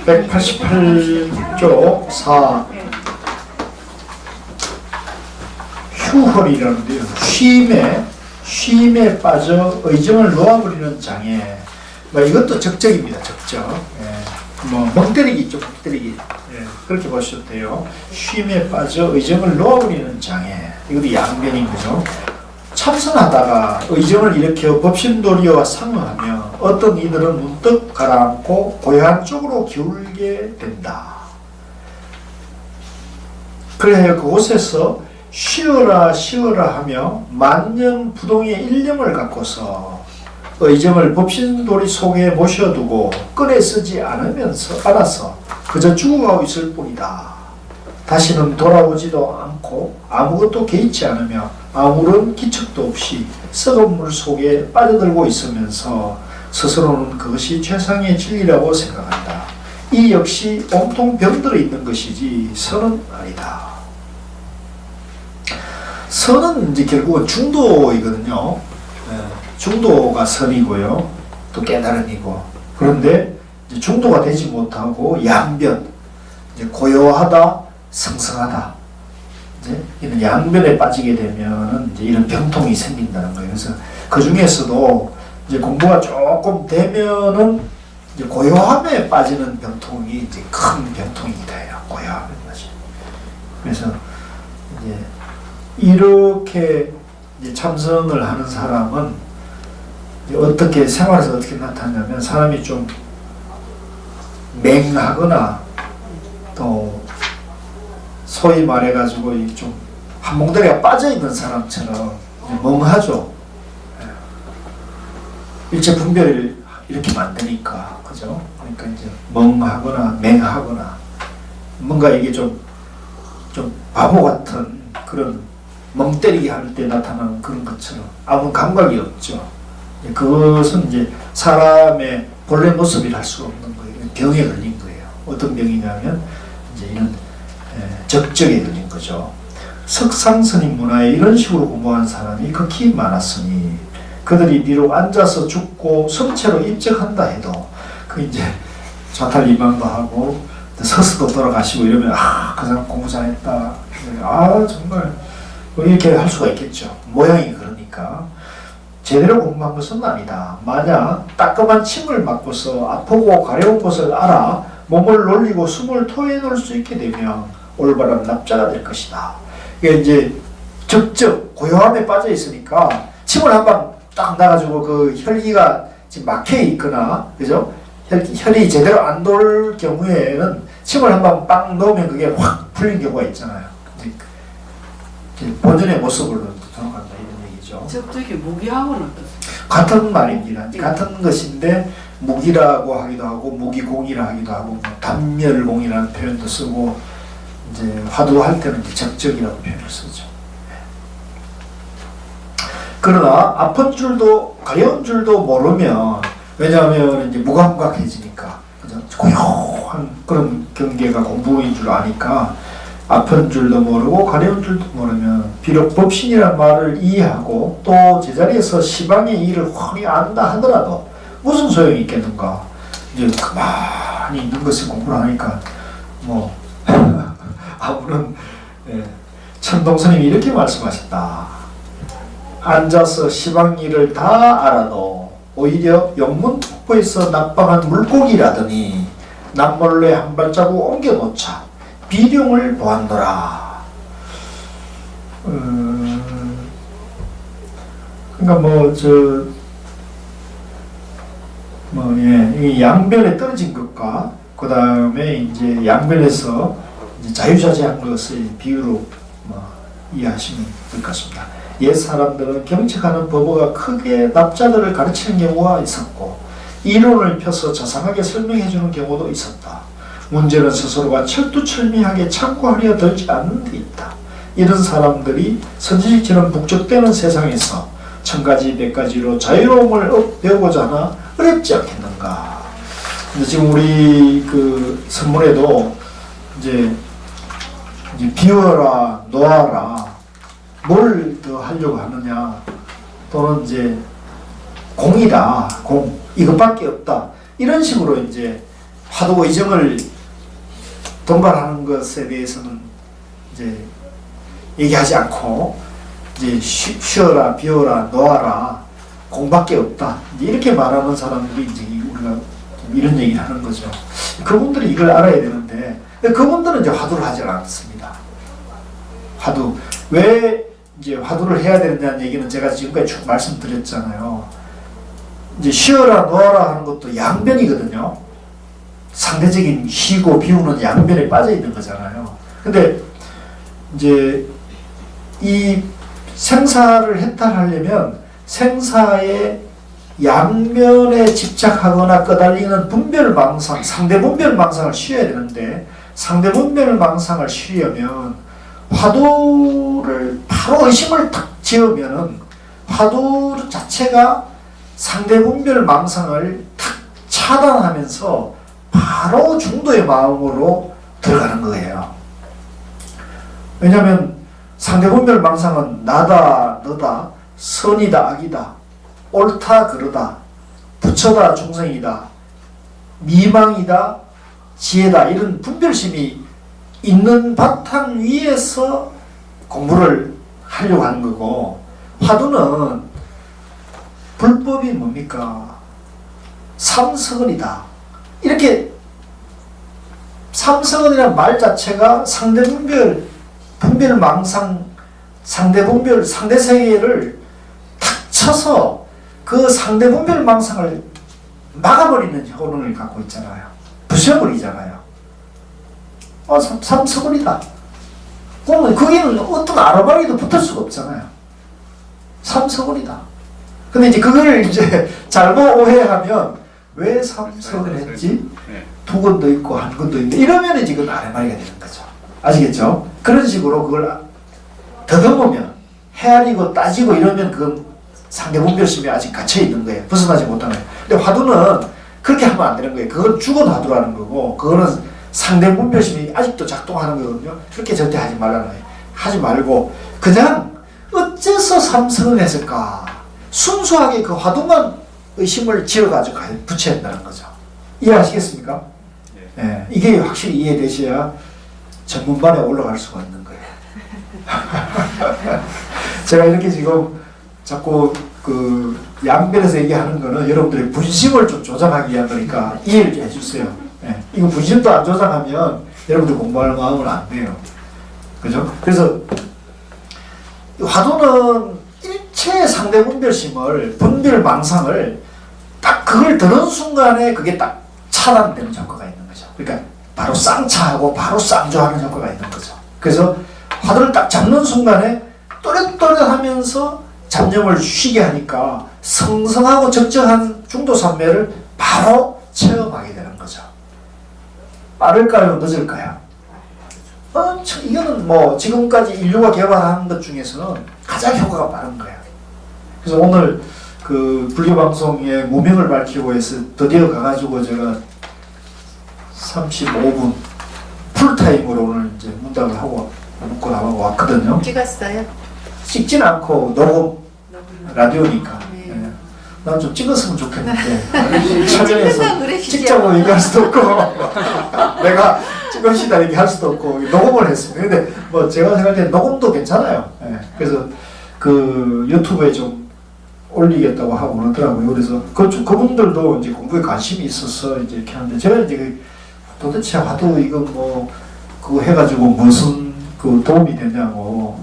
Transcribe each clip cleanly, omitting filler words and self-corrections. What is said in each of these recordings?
188조 4 휴헐이라는데요. 쉼에 빠져 의정을 놓아버리는 장애. 뭐 이것도 적적입니다. 적적. 예. 뭐 멍때리기 있죠. 멍때리기. 예. 그렇게 보셔도 돼요. 쉼에 빠져 의정을 놓아버리는 장애. 이것도 양변인 거죠. 참선하다가 의정을 일으켜 법신도리와 상응하며 어떤 이들은 문득 가라앉고 고요한 쪽으로 기울게 된다. 그래야 그곳에서 쉬어라 쉬어라 하며 만년 부동의 일념을 갖고서 의정을 법신도리 속에 모셔두고 꺼내 쓰지 않아서 그저 죽어가고 있을 뿐이다. 다시는 돌아오지도 않고 아무것도 개의치 않으며 아무런 기척도 없이 썩은 물 속에 빠져들고 있으면서 스스로는 그것이 최상의 진리라고 생각한다. 이 역시 온통 병들어 있는 것이지 선은 아니다. 선은 이제 결국은 중도이거든요. 중도가 선이고요. 또 깨달음이고. 그런데 이제 중도가 되지 못하고 양변, 이제 고요하다, 성성하다. 이제 이런 양변에 빠지게 되면은 이제 이런 병통이 생긴다는 거예요. 그래서 그 중에서도 이제 공부가 조금 되면은 이제 고요함에 빠지는 병통이 이제 큰 병통이 돼요. 고요함에 빠지. 그래서 이제 이렇게 이제 참선을 하는 사람은 이제 어떻게 생활에서 어떻게 나타나냐면 사람이 좀 맹하거나 또 소위 말해가지고 좀 한몽다리가 빠져있는 사람처럼 멍하죠. 일체 분별을 이렇게 만드니까, 그죠? 그러니까 이제 멍하거나 맹하거나 뭔가 이게 좀 바보 같은 그런 멍 때리게 할 때 나타나는 그런 것처럼 아무 감각이 없죠. 그것은 이제 사람의 본래 모습이라 할 수가 없는 거예요. 병에 걸린 거예요. 어떤 병이냐면 이제 이런 적적에 걸린 거죠. 석상스님 문화에 이런 식으로 공부한 사람이 극히 많았으니 그들이 비록 앉아서 죽고 성체로 입적한다 해도 그 이제 좌탈리방도 하고 서스도 돌아가시고 이러면 그 사람 공부 잘했다. 정말 뭐 이렇게 할 수가 있겠죠. 모양이 그러니까. 제대로 공부한 것은 아니다. 만약 따끔한 침을 맞고서 아프고 가려운 것을 알아 몸을 놀리고 숨을 토해놓을 수 있게 되면 올바른 납자가 될 것이다. 이게 이제 적적 고요함에 빠져 있으니까 침을 한 방 딱 나가지고 그 혈기가 지금 막혀 있거나, 그죠? 혈이 제대로 안 돌 경우에는 침을 한 방 빵 넣으면 그게 확 풀린 경우가 있잖아요. 본전의 모습으로 돌아간다 이런 얘기죠. 적적이 무기하고는 어떻습니까? 같은 말입니다. 같은 것인데 무기라고 하기도 하고 무기공이라 하기도 하고 뭐 단멸공이라는 표현도 쓰고 이제 화두할 때는 이제 적적이라고 표현을 쓰죠. 그러나 아픈 줄도 가려운 줄도 모르면, 왜냐하면 이제 무감각해지니까, 그죠? 고요한 그런 경계가 공부인 줄 아니까 아픈 줄도 모르고 가려운 줄도 모르면 비록 법신이라는 말을 이해하고 또 제자리에서 시방의 일을 훤히 안다 하더라도 무슨 소용이 있겠는가. 이제 가만히 있는 것을 공부를 하니까 뭐 아무런 천동스님이 이렇게 말씀하셨다. 앉아서 시방 일을 다 알아도 오히려 영문폭포에서 납방한 물고기라더니 남몰래 한 발자국 옮겨놓자 비룡을 보았노라. 그러니까 이 양변에 떨어진 것과 그 다음에 이제 양변에서 이제 자유자재한 것을 비유로 이해하시면 될 것 같습니다. 옛 사람들은 경책하는 법어가 크게 납자들을 가르치는 경우가 있었고 이론을 펴서 자상하게 설명해주는 경우도 있었다. 문제는 스스로가 철두철미하게 참고하려 들지 않는 데 있다. 이런 사람들이 선지식처럼 북적대는 세상에서 천가지 백가지로 자유로움을 배우고자 하나 어렵지 않겠는가. 근데 지금 우리 그 선문에도 이제 비워라 놓아라 뭘 더 하려고 하느냐, 또는 이제 공이다, 공 이것밖에 없다, 이런 식으로 이제 화두 의정을 동반하는 것에 대해서는 이제 얘기하지 않고 이제 쉬어라, 비워라, 놓아라, 공밖에 없다. 이제 이렇게 말하는 사람들이 이제 우리가 이런 얘기를 하는 거죠. 그분들이 이걸 알아야 되는데, 그분들은 이제 화두를 하지 않습니다. 화두. 왜 이제 화두를 해야 되느냐는 얘기는 제가 지금까지 쭉 말씀드렸잖아요. 이제 쉬어라, 놓아라 하는 것도 양변이거든요. 상대적인 쉬고 비우는 양변에 빠져 있는 거잖아요. 근데 이제 이 생사를 해탈하려면 생사의 양면에 집착하거나 끄달리는 분별망상, 상대분별망상을 쉬어야 되는데, 상대분별망상을 쉬려면 화두를 바로 의심을 탁 지으면은 화두 자체가 상대분별망상을 탁 차단하면서 바로 중도의 마음으로 들어가는 거예요. 왜냐하면 상대분별망상은 나다, 너다, 선이다, 악이다, 옳다, 그르다, 부처다, 중생이다, 미망이다, 지혜다, 이런 분별심이 있는 바탕 위에서 공부를 하려고 하는 거고, 화두는 불법이 뭡니까? 삼석은이다. 이렇게 삼석은이라는 말 자체가 상대분별, 분별망상, 상대분별, 상대세계를 탁 쳐서 그 상대분별망상을 막아버리는 효능을 갖고 있잖아요. 부셔버리잖아요. 삼석은이다. 그러면 거기는 어떤 아르바이도 붙을 수가 없잖아요. 삼석은이다. 근데 이제 그거를 이제 잘못 오해하면 왜 삼석을 했지? 두 건도 있고 한 건도 있는데 이러면 이제 그건 아르바이가 되는 거죠. 아시겠죠? 그런 식으로 그걸 더듬으면 헤아리고 따지고 이러면 그건 상대분별심이 아직 갇혀 있는 거예요. 벗어나지 못하는 거예요. 근데 화두는 그렇게 하면 안 되는 거예요. 그건 죽은 화두라는 거고, 그거는 상대분별심이 아직도 작동하는 거거든요. 그렇게 절대 하지 말라는 거예요. 하지 말고 그냥 어째서 삼성을 했을까? 순수하게 그 화두만 의심을 지어가지고 붙여야 한다는 거죠. 이해하시겠습니까? 네. 이게 확실히 이해되셔야 전문반에 올라갈 수가 있는 거예요. 제가 이렇게 지금 자꾸 그 양변에서 얘기하는 거는 여러분들의 분심을 좀 조장하기 위한 거니까 이해를 좀 해주세요. 네. 이거 분심도 안 조장하면 여러분들 공부할 마음은 안 돼요. 그죠? 그래서 화두는 일체의 상대분별심을, 분별망상을 딱 그걸 들은 순간에 그게 딱 차단되는 효과가 있는 거죠. 그러니까 바로 쌍차하고 바로 쌍조하는 효과가 있는 거죠. 그래서 화두를 딱 잡는 순간에 또렷또렷하면서 잡념을 쉬게 하니까 성성하고 적정한 중도산매를 바로 체험하게 되는 거죠. 빠를까요? 늦을까요? 이거는 뭐 지금까지 인류가 개발한 것 중에서는 가장 효과가 빠른 거예요. 그래서 오늘 그 불교방송에 무명을 밝히고 해서 드디어 가가지고 제가 35분 풀타임으로 오늘 이제 문답을 하고 묻고 나가고 왔거든요. 찍었어요? 찍진 않고 녹음 라디오니까. 네. 네. 난 좀 찍었으면 좋겠는데 촬영해서 찍자고 얘기할 수도 없고 내가 찍읍시다 얘기할 수도 없고 녹음을 했습니다. 근데 뭐 제가 생각할 때 녹음도 괜찮아요. 네. 그래서 그 유튜브에 좀 올리겠다고 하고 그러더라고요. 그래서 그분들도 이제 공부에 관심이 있어서 이제 이렇게 하는데 제가 이제 도대체 화두 이거 뭐 그거 해가지고 무슨 그 도움이 되냐고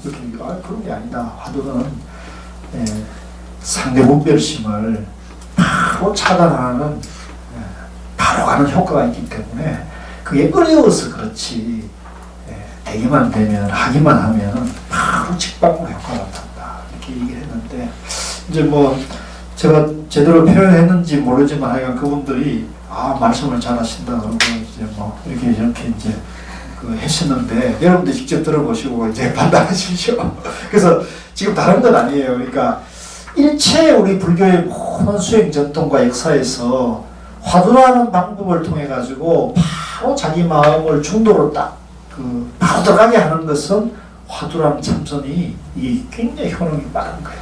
이렇게 그런 게 아니다. 화두는 상대분별심을 바로 차단하는 바로 가는 효과가 있기 때문에 그게 어려워서 그렇지 되기만 되면 하기만 하면 바로 직방으로 효과가 나타난다 이렇게 얘기를 했는데 이제 뭐 제가 제대로 표현했는지 모르지만 하여간 그분들이 말씀을 잘하신다 그러고 이제 뭐 이렇게 이제 그 하셨는데 여러분들 직접 들어보시고 이제 판단하십시오. 그래서 지금 다른 건 아니에요. 그러니까 일체 우리 불교의 모든 수행 전통과 역사에서 화두라는 방법을 통해 가지고 바로 자기 마음을 중도로 딱 그 바로 들어가게 하는 것은 화두라는 참선이 이게 굉장히 효능이 빠른 거예요.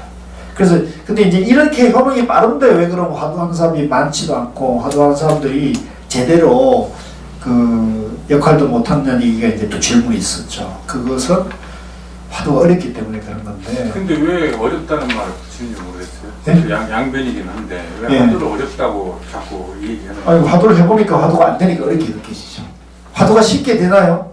그래서 근데 이제 이렇게 효능이 빠른데 왜 그럼 화두하는 사람이 많지도 않고 화두하는 사람들이 제대로 그 역할도 못하는 얘기가 이제 또 질문이 있었죠. 그것은 화두가 어렵기 때문에 그런 건데. 근데 왜 어렵다는 말을 붙이는지 모르겠어요. 네? 양변이긴 한데 왜 네. 화두를 어렵다고 자꾸 얘기하는 거예요? 아니, 화두를 해보니까 화두가 안 되니까 어렵게 느껴지죠. 화두가 쉽게 되나요?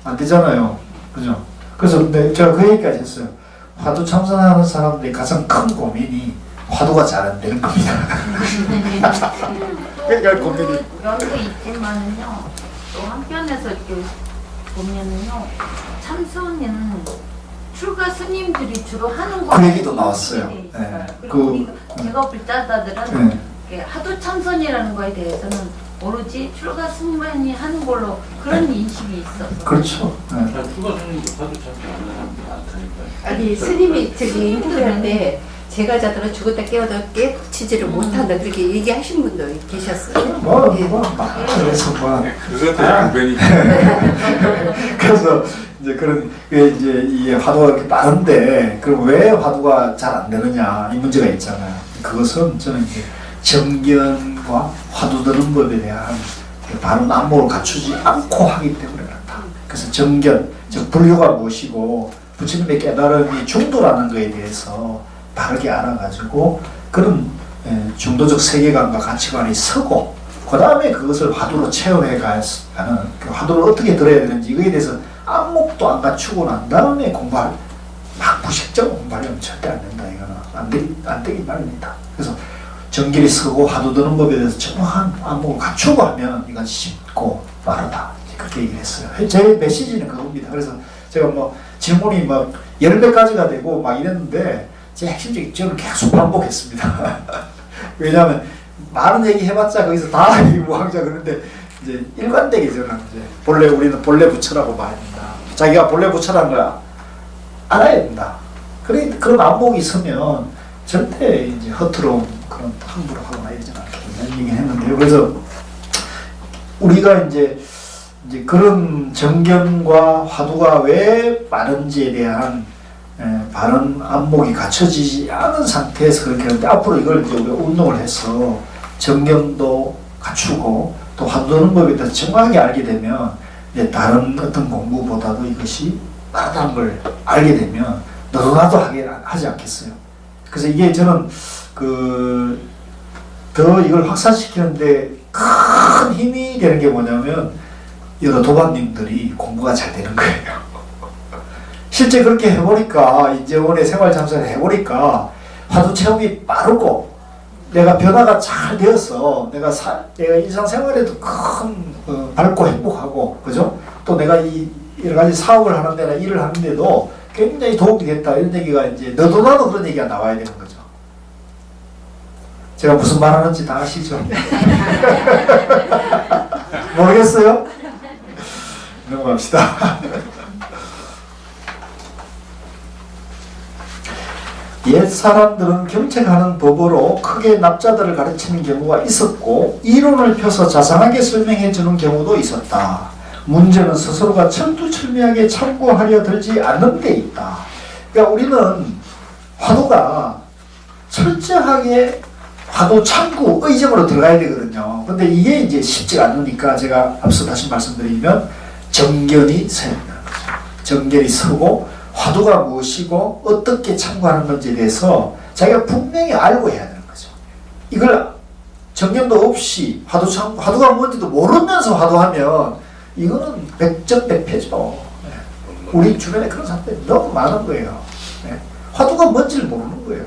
안 되잖아요. 그죠? 그래서 근데 제가 그 얘기까지 했어요. 화두 참선하는 사람들이 가장 큰 고민이 화두가 잘 안 되는 겁니다. 그러니까 고민이. 면도 있지만요. 또 한편에서 이렇게 보면은요. 참선은 출가 스님들이 주로 하는 거. 그 얘기도 나왔어요. 네. 그리고 제가 불자다들은 네. 이렇게 하도 참선이라는 거에 대해서는 오로지 출가 스님이 하는 걸로 그런 인식이 있어서. 그렇죠. 네. 추가 스님도 화두 찾지 않는 사람들이 많다니까요. 아니 스님이 저기 인터뷰할 때 제가 자더라 죽었다 깨어도 깨치지를 못한다 그렇게 얘기하신 분도 계셨어요. 그래서 그것도 양변이지. 그래서 이제 그런 이제 이 화두가 이렇게 빠른데 그럼 왜 화두가 잘 안 되느냐 이 문제가 있잖아요. 그것은 저는 이제 정견과 화두 드는 법에 대한 바른 안목을 갖추지 않고 하기 때문에 그렇다. 그래서 정견, 즉 불교가 무엇이고 부처님의 깨달음이 중도라는 것에 대해서 바르게 알아가지고 그런 중도적 세계관과 가치관이 서고 그 다음에 그것을 화두로 체험해 가는 그 화두를 어떻게 들어야 되는지 이거에 대해서 안목도 안 갖추고 난 다음에 공부할 막 무식적 공부하려면 절대 안 된다. 이거는 안 되기 마련이다. 그래서 정길이 서고 화두 드는 법에 대해서 정확한 안목을 갖추고 하면 이건 쉽고 빠르다. 그렇게 얘기를 했어요. 제 메시지는 그겁니다. 그래서 제가 뭐 질문이 막 10배까지가 되고 막 이랬는데 제 핵심적인 저는 계속 반복했습니다. 왜냐하면 많은 얘기 해봤자 거기서 다 무항자 그런데 이제 일관되게 저는 이제 본래 우리는 본래 부처라고 말합니다. 자기가 본래 부처라는 걸 알아야 된다. 그런 안목이 있으면 절대 이제 허투루 그런 함부로 하거나 이러지 않겠다 이런 얘기를 했는데요. 그래서 우리가 이제 그런 정견과 화두가 왜 빠른지에 대한 바른 안목이 갖춰지지 않은 상태에서 그렇게 하는데 앞으로 이걸 이제 우리가 운동을 해서 정견도 갖추고 또 화두는 법에 대해서 정확하게 알게 되면 이제 다른 어떤 공부보다도 이것이 빠르다는 걸 알게 되면 너도 나도 하지 않겠어요. 그래서 이게 저는 더 이걸 확산시키는데 큰 힘이 되는 게 뭐냐면 여러 도반님들이 공부가 잘 되는 거예요. 실제 그렇게 해보니까 인재원의 생활 참선을 해보니까 화두 체험이 빠르고 내가 변화가 잘 되어서 내가 일상생활에도 큰 밝고 행복하고 그죠? 또 내가 이 여러 가지 사업을 하는 데나 일을 하는데도 굉장히 도움이 됐다 이런 얘기가 이제 너도 나도 그런 얘기가 나와야 되는 거죠. 제가 무슨 말 하는지 다 아시죠? 모르겠어요? 넘어갑시다. 옛 사람들은 경책하는 법으로 크게 납자들을 가르치는 경우가 있었고 이론을 펴서 자상하게 설명해 주는 경우도 있었다. 문제는 스스로가 철두철미하게 참고하려 들지 않는 데 있다. 그러니까 우리는 화두가 철저하게 화두 참고 의정으로 들어가야 되거든요. 근데 이게 이제 쉽지가 않으니까 제가 앞서 다시 말씀드리면 정견이 서야 된다는 거죠. 정견이 서고 화두가 무엇이고 어떻게 참고하는 건지에 대해서 자기가 분명히 알고 해야 되는 거죠. 이걸 정견도 없이 화두가 뭔지도 모르면서 화두하면 이거는 백전백패죠. 네. 우리 주변에 그런 사람들이 너무 많은 거예요. 네. 화두가 뭔지를 모르는 거예요.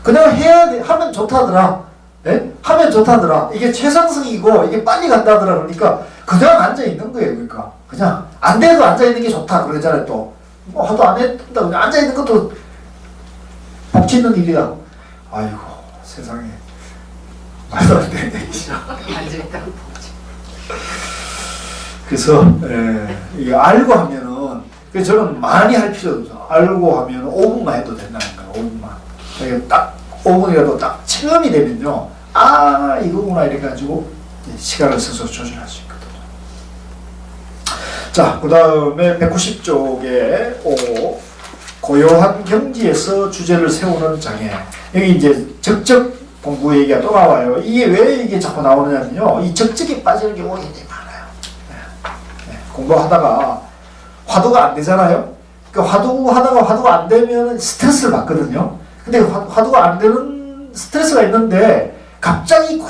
그냥 해야 돼. 하면 좋다더라. 네? 하면 좋다더라. 이게 최상승이고 이게 빨리 간다더라. 그러니까 그냥 앉아 있는 거예요. 그러니까 그냥 안 돼도 앉아 있는 게 좋다. 그러잖아요. 또 뭐 화두 안 했다. 그냥 앉아 있는 것도 복치 있는 일이다. 아이고 세상에 말도 안 되는 얘기죠. 앉아있다고 보지. 그래서 이게 알고 하면은 그래서 저는 많이 할 필요 없어. 알고 하면 5분만 해도 된다는 거예요. 5분만. 이게 딱 5분이라도 딱 체험이 되면요. 아 이거구나 이래 가지고 시간을 스스로 조절할 수 있거든요. 자, 그 다음에 190쪽에 고요한 경지에서 주제를 세우는 장애. 여기 이제 적적 공부 얘기가 또 나와요. 이게 왜 이게 자꾸 나오느냐면요. 이 적적에 빠지는 경우가 굉장히 많아요. 공부하다가 화두가 안 되잖아요. 그러니까 화두가 안 되면 스트레스를 받거든요. 근데 화두가 안 되는 스트레스가 있는데 갑자기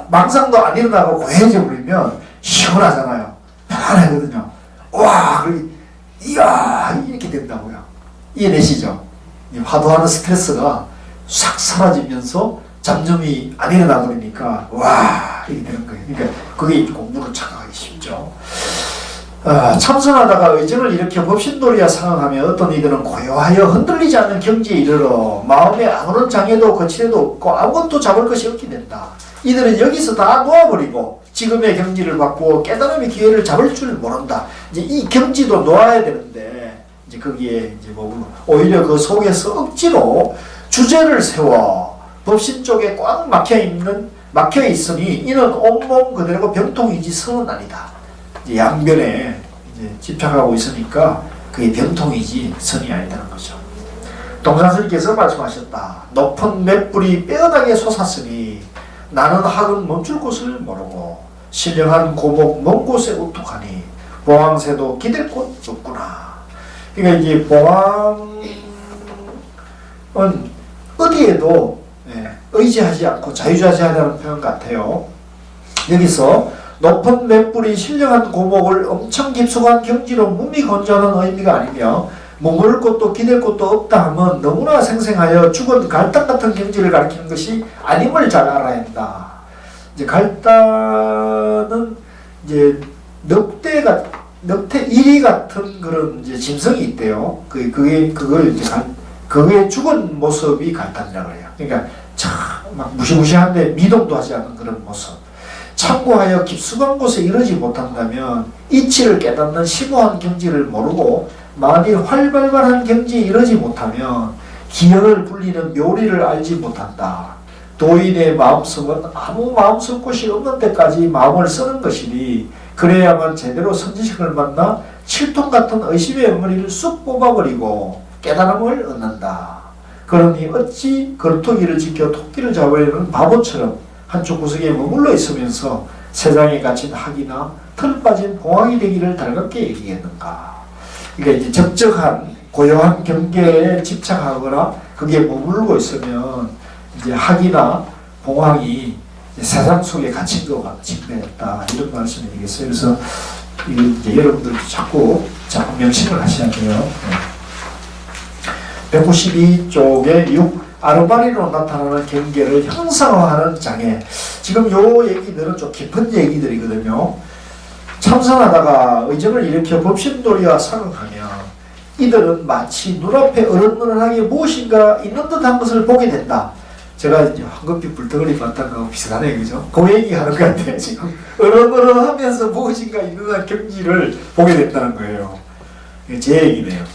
망상도 안 일어나고 고요해져 버리면 시원하잖아요. 편안하거든요. 와, 이야, 이렇게 된다고요. 이해되시죠? 이 화두하는 스트레스가 싹 사라지면서 잠잠이 안 일어나 버리니까 와, 이렇게 되는 거예요. 그러니까 그게 공부를 착각하기 쉽죠. 참선하다가 의정을 일으켜 법신도리와 상응하며 어떤 이들은 고요하여 흔들리지 않는 경지에 이르러 마음에 아무런 장애도 거칠애도 없고 아무것도 잡을 것이 없게 된다. 이들은 여기서 다 놓아버리고 지금의 경지를 바꾸어 깨달음의 기회를 잡을 줄 모른다. 이제 이 경지도 놓아야 되는데 이제 거기에 이제 뭐 오히려 그 속에서 억지로 주제를 세워 법신 쪽에 꽉 막혀 있으니 이는 온몸 그대로 병통이지 선은 아니다. 이제 양변에 이제 집착하고 있으니까 그게 병통이지 선이 아니다는 거죠. 동산스님께서 말씀하셨다. 높은 맷불이 뼈다게 솟았으니 나는 학은 멈출 곳을 모르고 신령한 고목 먼 곳에 우뚝하니 봉황새도 기댈 곳 없구나. 그러니까 이제 봉황은 어디에도 의지하지 않고 자유자재하다는 표현 같아요. 여기서 높은 맷불이 신령한 고목을 엄청 깊숙한 경지로 무미건조하는 의미가 아니며 머물 곳도 기댈 곳도 없다 하면 너무나 생생하여 죽은 갈단 같은 경지를 가리키는 것이 아님을 잘 알아야 한다. 이제 갈단은 이제 늑대 이리 같은 그런 이제 짐승이 있대요. 그걸 이제 그게 죽은 모습이 갈단이라고 해요. 그러니까 막 무시무시한데 미동도 하지 않는 그런 모습. 참고하여 깊숙한 곳에 이르지 못한다면 이치를 깨닫는 심오한 경지를 모르고 만일 활발한 경지에 이르지 못하면 기연을 불리는 묘리를 알지 못한다. 도인의 마음속은 아무 마음속 곳이 없는 데까지 마음을 쓰는 것이니 그래야만 제대로 선지식을 만나 칠통 같은 의심의 엉머리를 쑥 뽑아버리고 깨달음을 얻는다. 그러니 어찌 거루토기를 지켜 토끼를 잡으려는 바보처럼 한쪽 구석에 머물러 있으면서 세상에 갇힌 학이나 틀 빠진 봉황이 되기를 달갑게 얘기했는가. 그러니까 이제 적적한 고요한 경계에 집착하거나 그게 머물고 있으면 이제 학이나 봉황이 세상 속에 갇힌 것 같이 되었다. 이런 말씀이 되겠어요. 그래서 이제 여러분들 자꾸 명심을 하셔야 돼요. 192쪽에 6 아르바리로 나타나는 경계를 형상화하는 장애. 지금 요 얘기들은 좀 깊은 얘기들이거든요. 참선하다가 의정을 일으켜 법신도리와 상응하며 이들은 마치 눈앞에 어른어른하게 무엇인가 있는 듯한 것을 보게 된다. 제가 이제 황금빛 불덩어리 봤던 거하고 비슷하네요. 그죠? 그 얘기하는 것 같아요. 지금 어른어른하면서 무엇인가 있는 듯한 경지를 보게 된다는 거예요. 제 얘기네요.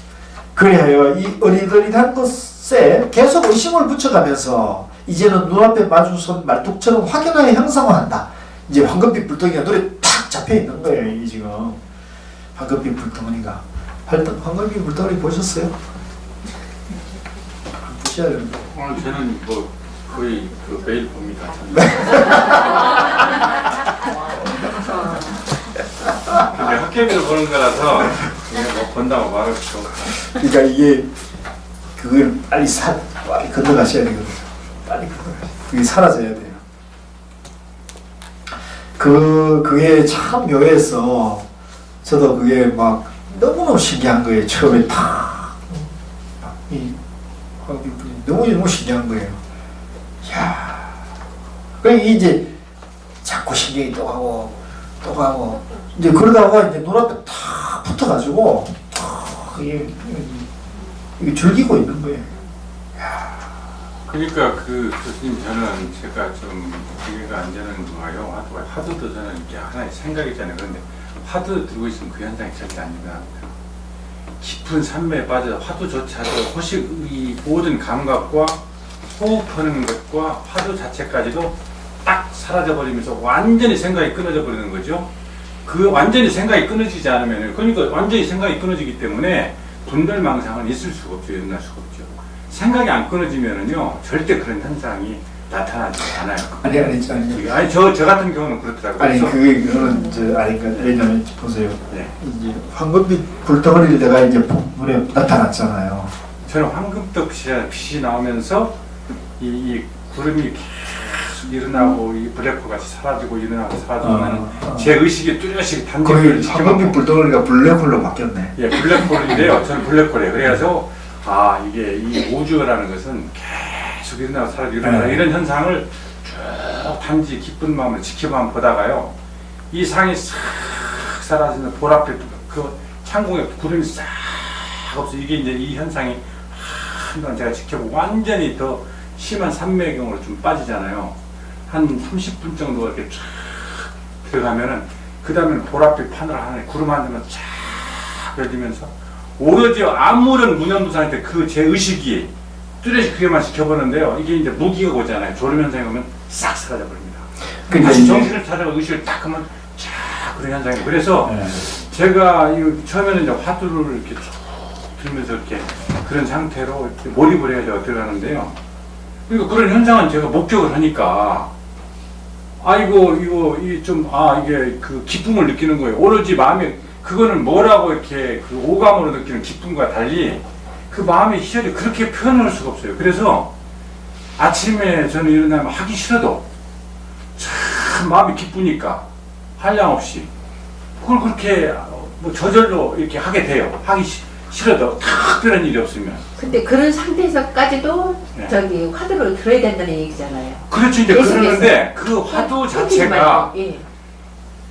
그리하여 이 어리어리한 것에 계속 의심을 붙여가면서 이제는 눈앞에 마주선 말뚝처럼 확연하게 형상화한다. 이제 황금빛 불덩이가 눈에 탁 잡혀있는 거예요. 이게 지금 황금빛 불덩어리가. 황금빛 불덩어리 보셨어요? 보셔야 됩니다. 오늘 저는 뭐 거의 그 매일 봅니다. 근데 학교에서 보는 거라서 그냥 뭐 본다고 말할 수 없어. 그러니까 이게 그걸 빨리 건너가셔야 되거든요. 빨리 건너가셔야 돼요. 그게 사라져야 돼요. 그게 참 묘해서 저도 그게 막 너무너무 신기한 거예요. 처음에 너무 신기한 거예요. 이야. 그러니까 이제 자꾸 신경이 또 가고 이제 그러다가 이제 눈앞에 탁 붙어가지고 이게 즐기고 있는 거예요. 이야. 그러니까 그 교수님 저는 제가 좀 기회가 안 되는 거예요. 화두도 저는 이게 하나의 생각이잖아요. 그런데 화두 들고 있으면 그 현상이 절대 안 일어납니다. 깊은 산매에 빠져 화두조차도 이 모든 감각과 호흡하는 것과 화두 자체까지도 딱 사라져버리면서 완전히 생각이 끊어져 버리는 거죠. 그 완전히 생각이 끊어지지 않으면, 그러니까 완전히 생각이 끊어지기 때문에 분별망상은 있을 수가 없죠. 일어날 수가 없죠. 생각이 안 끊어지면은요 절대 그런 현상이 나타나지 않아요. 아니 저 같은 경우는 그렇더라고요. 아니 그래서 그거는 그러니까 왜냐면 보세요. 네. 이제 황금빛 불덩어리를 내가 이제 눈에 나타났잖아요. 저는 황금떡 빛이 나오면서 이 구름이 계속 일어나고 이 블랙홀 같이 사라지고 일어나고 사라지면 제 의식이 뚜렷이 단계를 거의 황금빛 불덩어리가 블랙홀로 바뀌었네. 예, 블랙홀인데요. 저는 블랙홀이에요. 그래서 이게 이 우주라는 것은 계속 일어나고 사라지고 일어나고 네. 이런 현상을 쭉 단지 기쁜 마음으로 지켜만 보다가요. 이 상이 싹 사라지는 보랏빛 그 창공에 구름이 싹 없어. 이게 이제 이 현상이 한동안 제가 지켜보고 완전히 더 심한 산매경으로 좀 빠지잖아요. 한 30분 정도 이렇게 쫙 들어가면은 그 다음에는 보랏빛 하늘 하나에 구름 한 점만 쫙 열리면서 오로지 아무런 무념무상한테 그 제 의식이 뚜렷이 그게만 지켜보는데요. 이게 이제 무기가 오잖아요. 졸음 현상이 오면 싹 사라져 버립니다. 근데 다시 이제- 정신을 차리고 의식을 딱 하면 쫙 그런 현상이. 그래서 네. 제가 이거 처음에는 이제 화두를 이렇게 쭉 들면서 이렇게 그런 상태로 이렇게 몰입을 해야 제가 들어가는데요. 그러니까 그런 현상은 제가 목격을 하니까 이게 그 기쁨을 느끼는 거예요. 오로지 마음에 그거는 뭐라고 이렇게 그 오감으로 느끼는 기쁨과 달리 그 마음의 희열이 그렇게 표현할 수가 없어요. 그래서 아침에 저는 일어나면 하기 싫어도 참 마음이 기쁘니까 한량없이 그걸 그렇게 뭐 저절로 이렇게 하게 돼요. 하기 싫어도 특별한 일이 없으면. 근데 그런 상태에서까지도 네. 저기 화두를 들어야 된다는 얘기잖아요. 그렇죠. 이제 계속해서. 그러는데 그 화두 자체가 예.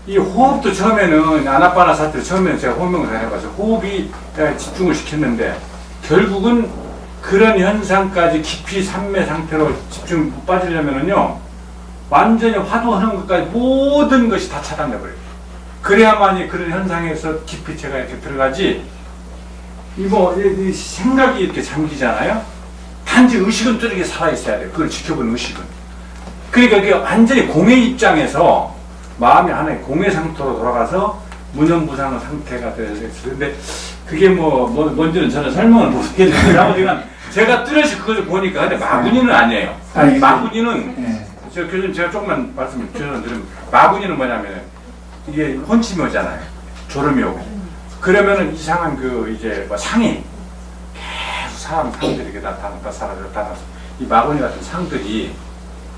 이 호흡도 처음에는 아나파나 사태를 처음에는 제가 호흡명을 해봐서 호흡이 집중을 시켰는데 결국은 그런 현상까지 깊이 산매 상태로 집중 못 빠지려면은요 완전히 화두하는 것까지 모든 것이 다 차단돼 버려요. 그래야만이 그런 현상에서 깊이 제가 이렇게 들어가지. 이 생각이 이렇게 잠기잖아요. 단지 의식은 뚜렷하게 살아 있어야 돼요. 그걸 지켜보는 의식은. 그러니까 이게 완전히 공의 입장에서 마음이 하나의 공의 상태로 돌아가서 무념무상한 상태가 되어야 돼요. 근데 그게 뭔지는 저는 설명을 못 해드리지만 제가 뚜렷이 그걸 보니까 근데 마구니는 아니에요. 아니, 마구니는 네. 교수님 제가 조금만 말씀을 드리면 마구니는 뭐냐면 이게 혼침이 오잖아요. 졸음이 오고. 그러면은 이상한 이제 상이 계속 상들이 이렇게 나타났다 사라졌다 이 마구니 같은 상들이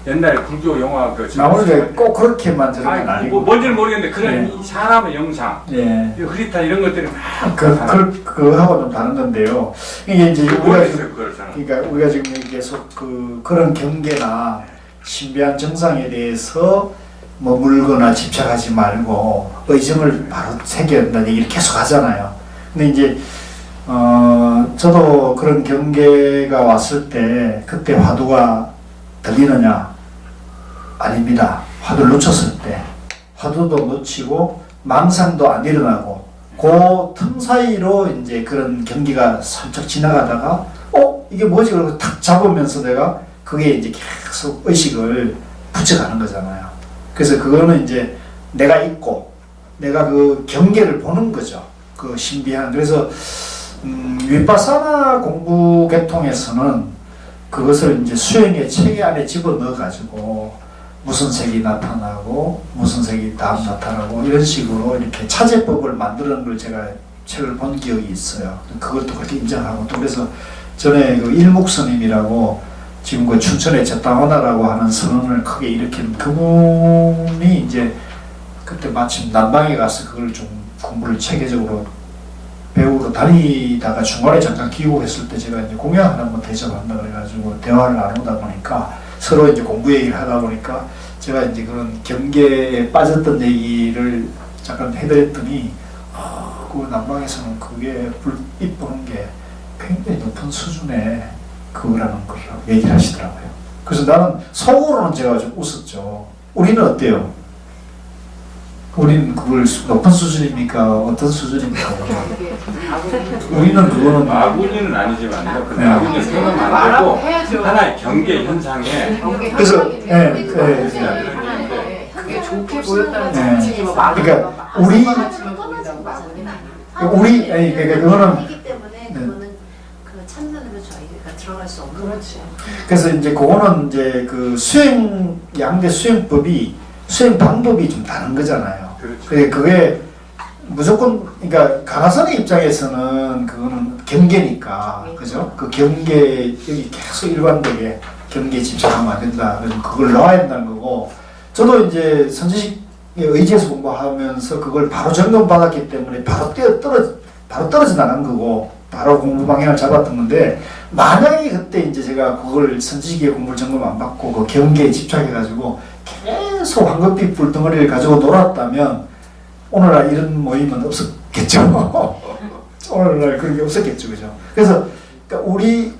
옛날에 불교 영화 마무리가 꼭 그렇게 만드는 건 아니고. 뭔지는 모르겠는데 그런 네. 이 사람의 영상, 예. 흐릿한 이런 것들이 막 그하고 좀 다른 건데요. 이게 이제 우리가 모르겠어요 그걸 저는. 그러니까 우리가 지금 계속 그런 경계나 신비한 정상에 대해서 머물거나 집착하지 말고 의정을 바로 새겨야 된다는 얘기를 계속 하잖아요. 근데 이제 저도 그런 경계가 왔을 때 그때 화두가 들리느냐? 아닙니다. 화두를 놓쳤을 때 화두도 놓치고 망상도 안 일어나고 그 틈 사이로 이제 그런 경기가 살짝 지나가다가 이게 뭐지? 그러고 탁 잡으면서 내가 그게 이제 계속 의식을 붙여가는 거잖아요. 그래서 그거는 이제 내가 있고 내가 그 경계를 보는 거죠. 그 신비한. 그래서 윗바사나 공부 계통에서는 그것을 이제 수행의 체계 안에 집어넣어 가지고 무슨 색이 나타나고 무슨 색이 다음 나타나고 이런 식으로 이렇게 차제법을 만드는 걸 제가 책을 본 기억이 있어요. 그것도 그렇게 인정하고 또 그래서 전에 그 일묵스님이라고 지금 그 춘천의 제타원화라고 하는 선언을 크게 일으킨 그분이 이제 그때 마침 남방에 가서 그걸 좀 공부를 체계적으로 배우러 다니다가 중간에 잠깐 귀국했을 때 제가 이제 공양을 한번 대접한다 그래가지고 대화를 나누다 보니까 서로 이제 공부 얘기를 하다 보니까 제가 이제 그런 경계에 빠졌던 얘기를 잠깐 해드렸더니 그 남방에서는 그게 불입 보는 게 굉장히 높은 수준의 그거라는 걸 얘기를 하시더라고요. 그래서 나는 속으로는 제가 좀 웃었죠. 우리는 어때요? 우리는 그걸 높은 수준입니까? 어떤 수준입니까? 우리는 그거는 마구니는 아니지만요. 그 네. 마구니 표현 안 말하고 되고 해야죠. 하나의 경계 현상에 그래서 그게 좋게 보였다는 네. 지뭐 그러니까 우리 그러니까 그거는 하기 때문에 네. 그거는 그 참선으로 저희가 들어갈 수 없는 거지. 그래서 이제 그거는 이제 그 양대 수행 방법이 좀 다른 거잖아요. 그렇죠. 그게 무조건 그러니까 가나선의 입장에서는 그거는 경계니까 그죠? 그 경계 여기 계속 일관되게 경계에 집착하면 안 된다. 그래서 그걸 넣어야 된다는 거고 저도 이제 선지식에 의지해서 공부하면서 그걸 바로 점검받았기 때문에 바로 떨어져 나간 거고 바로 공부 방향을 잡았던 건데 만약에 그때 이제 제가 그걸 선지식의 공부를 점검 안 받고 그 경계에 집착해가지고 계속 황급히 불덩어리를 가지고 놀았다면 오늘날 이런 모임은 없었겠죠. 오늘날 그런 게 없었겠죠, 그죠? 그래서 그러니까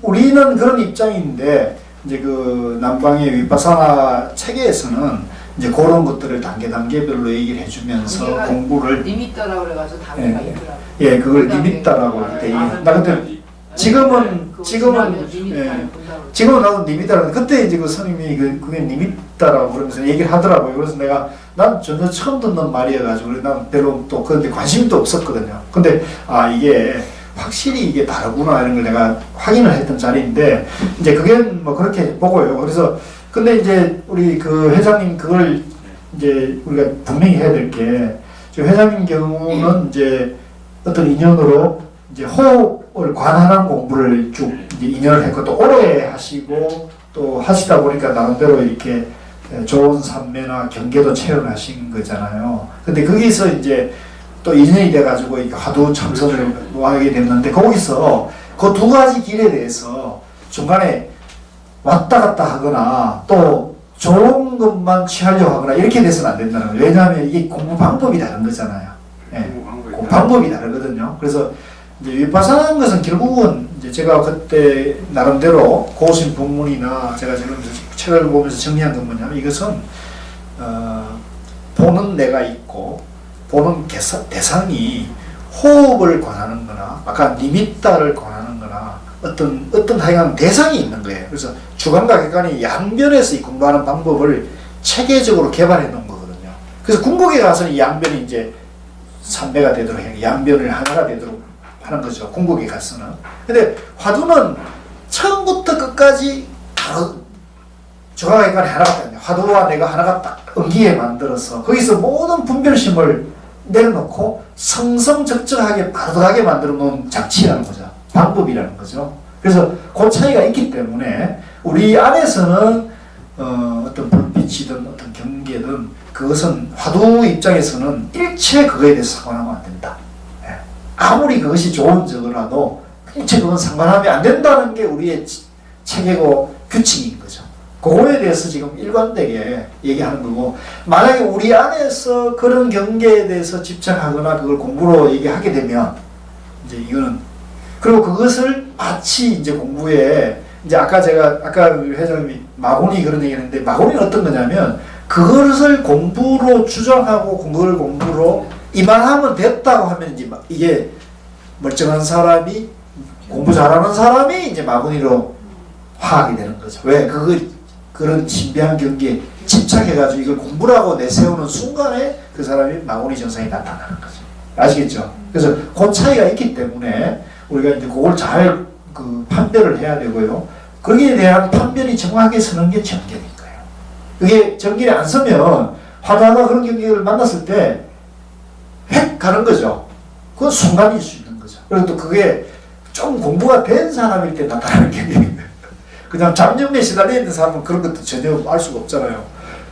우리는 그런 입장인데 이제 그 남방의 위파사나 체계에서는 이제 그런 것들을 단계별로 얘기를 해주면서 단계가 공부를 리미터라고 그래가지고 단계가 예. 있더라고. 예 그걸 리밋다라고 그때 나 그때 지금은 나도 리밋다라고 그때 이제 그 스님이 그게 리밋다라고 그러면서 얘기를 하더라고요. 그래서 난 전혀 처음 듣는 말이어가지고 난 별로 또 그런데 관심도 없었거든요. 근데 이게 확실히 이게 다르구나 이런 걸 내가 확인을 했던 자리인데 이제 그게 뭐 그렇게 보고요. 그래서 근데 이제 우리 그 회장님 그걸 이제 우리가 분명히 해야 될 게 회장님 경우는 이제 어떤 인연으로 이제 호흡을 관한한 공부를 쭉 이제 인연을 했고 또 오래 하시고 또 하시다 보니까 나름대로 이렇게 좋은 삼매나 경계도 체험하신 거잖아요. 근데 거기서 이제 또 인연이 돼가지고 이렇게 화두 참선을 하게 됐는데 거기서 그 두 가지 길에 대해서 중간에 왔다 갔다 하거나 또 좋은 것만 취하려고 하거나 이렇게 돼서는 안 된다는 거예요. 왜냐하면 이게 공부 방법이 다른 거잖아요. 예. 그 방법이 다르거든요. 그래서 이제 위파사나는 것은 결국은 이제 제가 그때 나름대로 고심 본문이나 제가 지금 책을 보면서 정리한 건 뭐냐면 이것은 보는 내가 있고 보는 대상이 호흡을 권하는 거나 아까 니미따를 권하는 거나 어떤 하여간 대상이 있는 거예요. 그래서 주관과 객관이 양변에서 이 공부하는 방법을 체계적으로 개발해 놓은 거거든요. 그래서 궁극에 가서는 이 양변이 이제 삼배가 되도록 양변을 하나가 되도록 하는 거죠. 궁극에 가서는. 근데 화두는 처음부터 끝까지 바로 주관과 객관이 하나가 됩니다. 화두와 내가 하나가 딱 응기에 만들어서 거기서 모든 분별심을 내려놓고 성성적적하게 바로하게 만들어 놓은 장치라는 거죠. 방법이라는 거죠. 그래서 그 차이가 있기 때문에 우리 안에서는 어떤 불빛이든 어떤 경계든 그것은 화두 입장에서는 일체 그거에 대해서 상관하면 안 된다. 예. 아무리 그것이 좋은 적어라도 일체 그건 상관하면 안 된다는 게 우리의 체계고 규칙인 거죠. 그거에 대해서 지금 일관되게 얘기하는 거고 만약에 우리 안에서 그런 경계에 대해서 집착하거나 그걸 공부로 얘기하게 되면 이제 이거는 그리고 그것을 마치 이제 공부에 이제 아까 우리 회장님이 마곤이 그런 얘기를 했는데 마곤이 어떤 거냐면 그것을 공부로 주장하고 그걸 공부로 이만하면 됐다고 하면 이제 이게 멀쩡한 사람이 공부 잘하는 사람이 이제 마곤이로 화하게 되는 거죠. 왜? 그런 신비한 경기에 집착해가지고 이걸 공부라고 내세우는 순간에 그 사람이 마곤이 정상이 나타나는 거죠. 아시겠죠? 그래서 그 차이가 있기 때문에 우리가 이제 그걸 잘 판별을 해야 되고요. 거기에 대한 판별이 정확하게 서는 게 정견인 거예요. 그게 정견이 안 서면 화두하다 그런 경기를 만났을 때 획 가는 거죠. 그건 순간일 수 있는 거죠. 그리고 또 그게 좀 공부가 된 사람일 때 나타나는 경기입니다. 그냥 잡념에 시달려 있는 사람은 그런 것도 전혀 알 수가 없잖아요.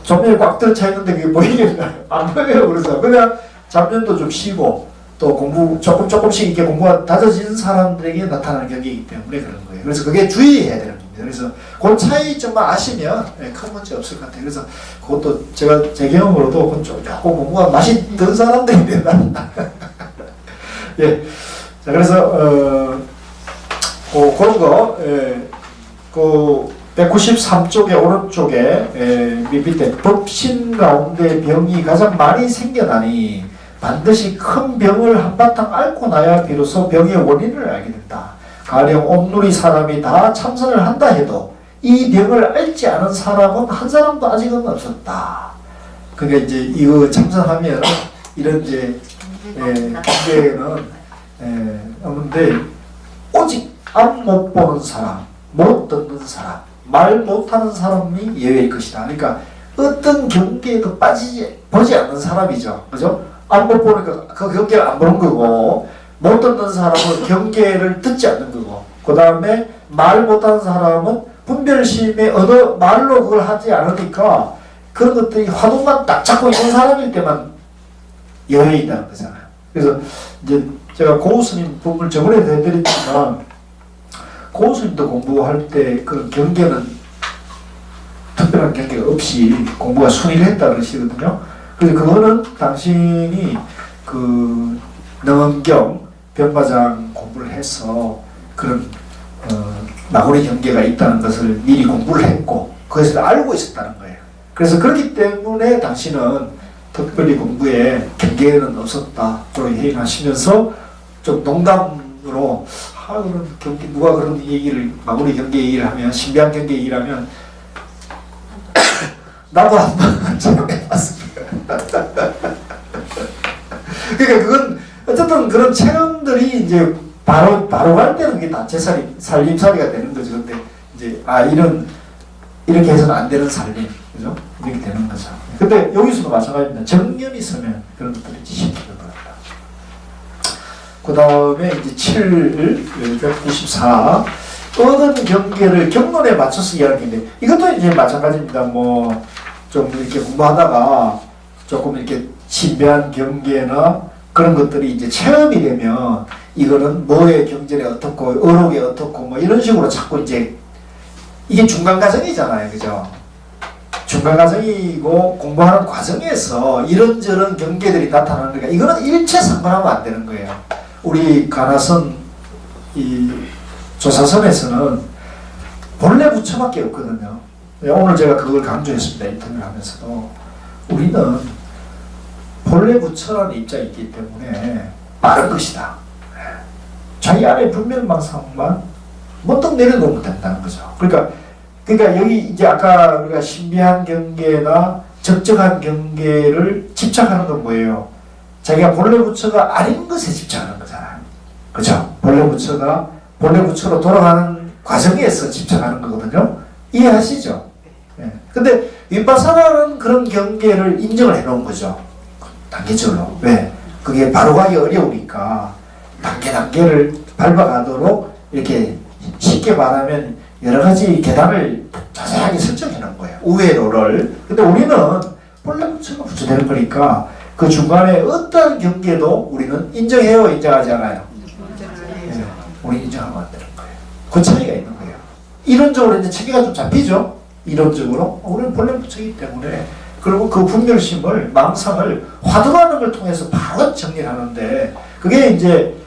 잡념이 꽉 들어차 있는데 그게 보이겠나요? 안 보여요. 그래서 그냥 잡념도 좀 쉬고 또 공부 조금씩 이렇게 공부가 다져진 사람들에게 나타나는 경기이기 때문에 그런 거예요. 그래서 그게 주의해야 되는 겁니다. 그래서 그 차이점만 아시면 큰 문제 없을 것 같아요. 그래서 그것도 제가 제 경험으로도 조금 공부가 맛이 든 사람들이 된다. 예. 자, 그래서 그런 거. 그 193쪽의 오른쪽에 밑에 법신 가운데 병이 가장 많이 생겨나니 반드시 큰 병을 한바탕 앓고 나야 비로소 병의 원인을 알게 된다. 가령 온누리 사람이 다 참선을 한다 해도 이 병을 앓지 않은 사람은 한 사람도 아직은 없었다. 그러니까 이제 이거 참선하면 이런 이제 문제는 없는데 오직 앞 못 보는 사람 못 듣는 사람, 말 못하는 사람이 예외일 것이다. 그러니까 어떤 경계에도 보지 않는 사람이죠. 그죠? 안 못 보니까 그 경계를 안 보는 거고, 못 듣는 사람은 경계를 듣지 않는 거고, 그 다음에 말 못하는 사람은 분별심의 어느 말로 그걸 하지 않으니까 그런 것들이 화두만 딱 잡고 있는 사람일 때만 여유에 있다는 거잖아요. 그래서 이제 제가 고우스님 부분을 저번에도 해드렸지만, 고우스님도 공부할 때 그런 경계는 특별한 경계가 없이 공부가 순일했다 그러시거든요. 그래서 그거는 당신이 그 능엄경 병과장 공부를 해서 그런 나홀의 경계가 있다는 것을 미리 공부를 했고 그것을 알고 있었다는 거예요. 그래서 그렇기 때문에 당신은 특별히 공부에 경계는 없었다 그런 얘기하시면서 좀 농담으로 그런 경계 누가 그런 얘기를 마무리 경계 얘기를 하면 신비한 경계 얘기를 하면 나도 한번 체험해봤습니다. 그러니까 그건 어쨌든 그런 체험들이 이제 바로 갈 때는 그게 단체 살림살이가 되는 거죠. 근데 이제 이렇게 해서는 안 되는 살림, 그죠? 이렇게 되는 거죠. 근데 여기서도 마찬가지입니다. 정념이 있으면 그런 것들이 지식되는 겁니다. 그 다음에 이제 194 얻은 경계를 경론에 맞춰서 이야기인데 이것도 이제 마찬가지입니다. 뭐 좀 이렇게 공부하다가 조금 이렇게 신비한 경계나 그런 것들이 이제 체험이 되면 이거는 뭐의 경전에 어떻고 어록에 어떻고 뭐 이런 식으로 자꾸 이제 이게 중간 과정이잖아요. 그죠? 중간 과정이고 공부하는 과정에서 이런저런 경계들이 나타나는 거니까 이거는 일체 상관하면 안 되는 거예요. 우리 가나선 이 조사선에서는 본래 부처밖에 없거든요. 오늘 제가 그걸 강조했습니다. 인터뷰를 하면서도 우리는 본래 부처라는 입장이 있기 때문에 빠른 것이다. 자기 안에 분별망상만 먼떡 내려놓으면 된다는 거죠. 그러니까 여기 이제 아까 우리가 신비한 경계나 적정한 경계를 집착하는 건 뭐예요? 자기가 본래 부처가 아닌 것에 집착하는 거잖아요. 그죠? 본래 부처가 본래 부처로 돌아가는 과정에서 집착하는 거거든요. 이해하시죠? 예. 근데 윗바사나는 그런 경계를 인정을 해놓은 거죠. 단계적으로. 왜? 그게 바로 가기 어려우니까 단계를 밟아가도록 이렇게 쉽게 말하면 여러 가지 계단을 자세하게 설정해 놓은 거예요. 우회로를. 근데 우리는 본래 부처가 부처되는 거니까 그 중간에 어떤 경계도 우리는 인정해요, 인정하지 않아요? 네. 우리 인정하면 안 되는 거예요. 그 차이가 있는 거예요. 이론적으로 이제 체계가 좀 잡히죠? 이론적으로. 우리는 본래 부처이기 때문에 그리고 그 분별심을, 망상을 화두라는 걸 통해서 바로 정리를 하는데 그게 이제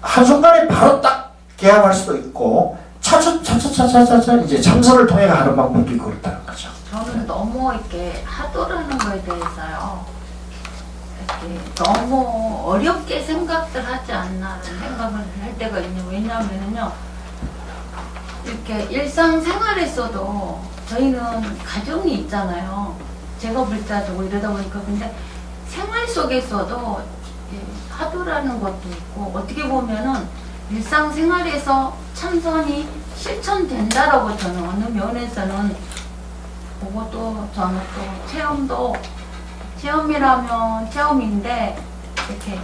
한순간에 바로 딱 개합할 수도 있고 차차차차차차 이제 참선을 통해 하는 방법이 그렇다는 거죠. 저는 너무 이렇게 하도라는 거에 대해서요. 이렇게 너무 어렵게 생각들 하지 않나라는 생각을 할 때가 있네요. 왜냐하면요. 이렇게 일상생활에서도 저희는 가정이 있잖아요. 제가 불자도 이러다 보니까 근데 생활 속에서도 하도라는 것도 있고 어떻게 보면은 일상생활에서 참선이 실천된다라고 저는 어느 면에서는 그것도 저는 또 체험이라면 체험인데 이렇게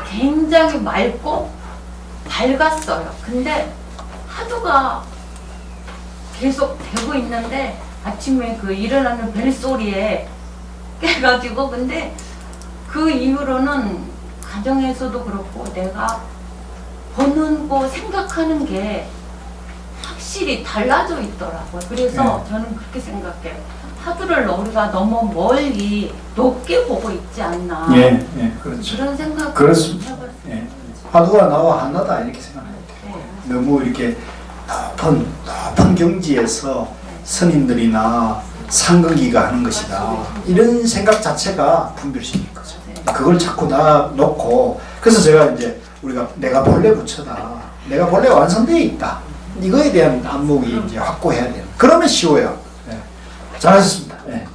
굉장히 맑고 밝았어요. 근데 하도가 계속 되고 있는데 아침에 그 일어나는 벨소리에 깨가지고 근데 그 이후로는 가정에서도 그렇고 내가 보는 거 생각하는 게 확실히 달라져 있더라고요. 그래서 저는 그렇게 생각해요. 하도를 우리가 너무 멀리 높게 보고 있지 않나. 예, 그렇죠. 그런 생각. 그렇습니다. 예. 화두가 나와 한나다 이렇게 생각해야 돼요. 네. 너무 이렇게 높은 경지에서 스님들이나 상근기가 하는 것이다. 이런 생각 자체가 분별심인 거죠. 그걸 자꾸 놓고 그래서 제가 이제 우리가 내가 본래 부처다. 내가 본래 완성되어 있다. 이거에 대한 안목이 이제 확고해야 돼요. 그러면 쉬워요. 네. 잘하셨습니다. 네.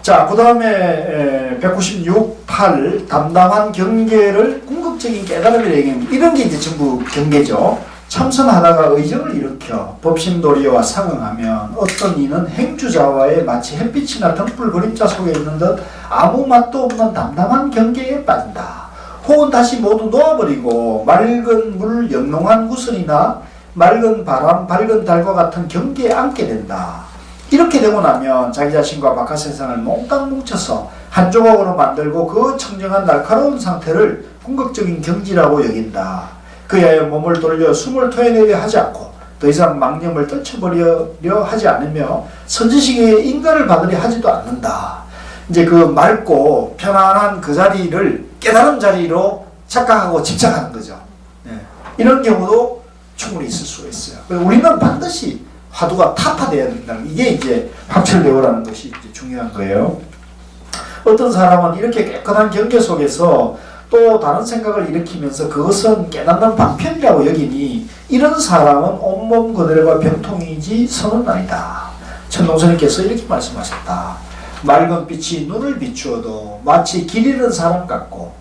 자, 그 다음에 196, 8 담당한 경계를 궁극적인 깨달음이라 얘기합니다. 이런 게 이제 전부 경계죠. 참선하다가 의정을 일으켜 법신도리와 상응하면 어떤 이는 행주자와의 마치 햇빛이나 등불 그림자 속에 있는 듯 아무 맛도 없는 담담한 경계에 빠진다. 혹은 다시 모두 놓아버리고 맑은 물 영롱한 구슬이나 맑은 바람 밝은 달과 같은 경계에 앉게 된다. 이렇게 되고 나면 자기 자신과 바깥 세상을 몽땅 뭉쳐서 한 조각으로 만들고 그 청정한 날카로운 상태를 궁극적인 경지라고 여긴다. 그야의 몸을 돌려 숨을 토해내려 하지 않고 더 이상 망념을 떨쳐버리려 하지 않으며 선지식의 인가를 받으려 하지도 않는다. 이제 그 맑고 편안한 그 자리를 깨달은 자리로 착각하고 집착하는 거죠. 이런 경우도 충분히 있을 수가 있어요. 우리는 반드시 화두가 타파돼야 된다는 이게 이제 확철대오라는 것이 이제 중요한 거예요. 어떤 사람은 이렇게 깨끗한 경계 속에서 또 다른 생각을 일으키면서 그것은 깨닫는 방편이라고 여기니 이런 사람은 온몸 그대로가 병통이지 선은 아니다. 천동스님께서 이렇게 말씀하셨다. 맑은 빛이 눈을 비추어도 마치 길 잃은 사람 같고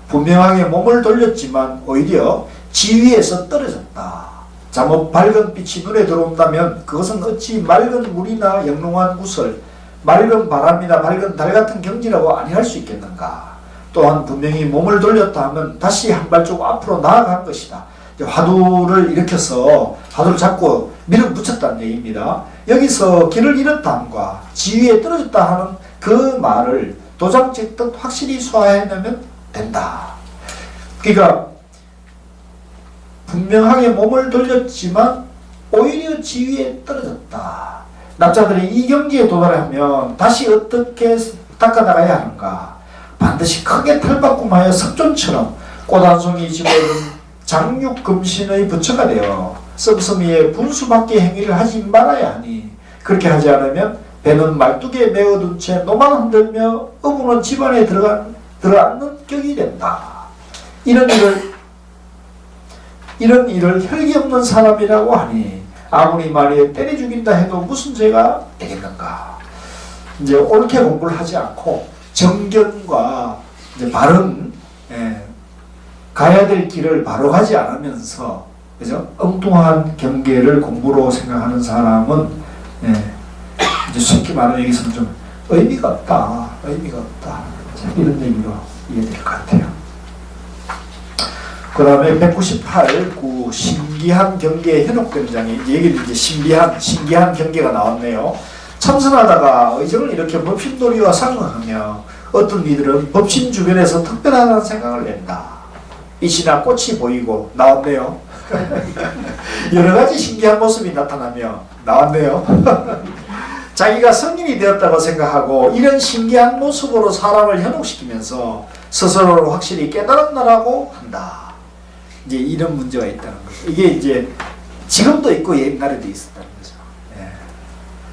분명하게 몸을 돌렸지만 오히려 지위에서 떨어졌다. 잠옷 밝은 빛이 눈에 들어온다면 그것은 어찌 맑은 물이나 영롱한 구슬, 맑은 바람이나 밝은 달 같은 경지라고 아니할 수 있겠는가. 또한 분명히 몸을 돌렸다 하면 다시 한 발짝 앞으로 나아간 것이다. 화두를 일으켜서 화두를 잡고 밀어붙였다는 얘기입니다. 여기서 길을 잃었다 함과 지위에 떨어졌다 하는 그 말을 도장 찍듯 확실히 소화해내면 된다. 그러니까 분명하게 몸을 돌렸지만 오히려 지위에 떨어졌다. 남자들이 이 경지에 도달하면 다시 어떻게 닦아나가야 하는가. 반드시 크게 탈바꿈하여 석존처럼 꽃 한 송이 집어든 장육금신의 부처가 되어 씀씀이의 분수밖에 행위를 하지 말아야 하니 그렇게 하지 않으면 배는 말뚝에 메어둔 채 노만 흔들며 어부는 집안에 들어앉는 격이 된다. 이런 일을 혈기 없는 사람이라고 하니 아무리 말에 때려 죽인다 해도 무슨 죄가 되겠는가. 이제 옳게 공부를 하지 않고 정견과 이제 바른 가야 될 길을 바로 가지 않으면서 그죠? 엉뚱한 경계를 공부로 생각하는 사람은 이제 쉽게 말하면 여기서는 좀 의미가 없다. 의미가 없다. 이런 얘기로 이해될 것 같아요. 그 다음에 198구 신기한 경계의 현혹된장에 여기는 이제 신기한 경계가 나왔네요. 참선하다가 의정을 이렇게 법신도리와 상응하며 어떤 이들은 법신 주변에서 특별하다는 생각을 낸다. 빛이나 꽃이 보이고 나왔네요. 여러가지 신기한 모습이 나타나며 나왔네요. 자기가 성인이 되었다고 생각하고 이런 신기한 모습으로 사람을 현혹시키면서 스스로를 확실히 깨달았나라고 한다. 이제 이런 문제가 있다는 거죠. 이게 이제 지금도 있고 옛날에도 있었다는 거죠.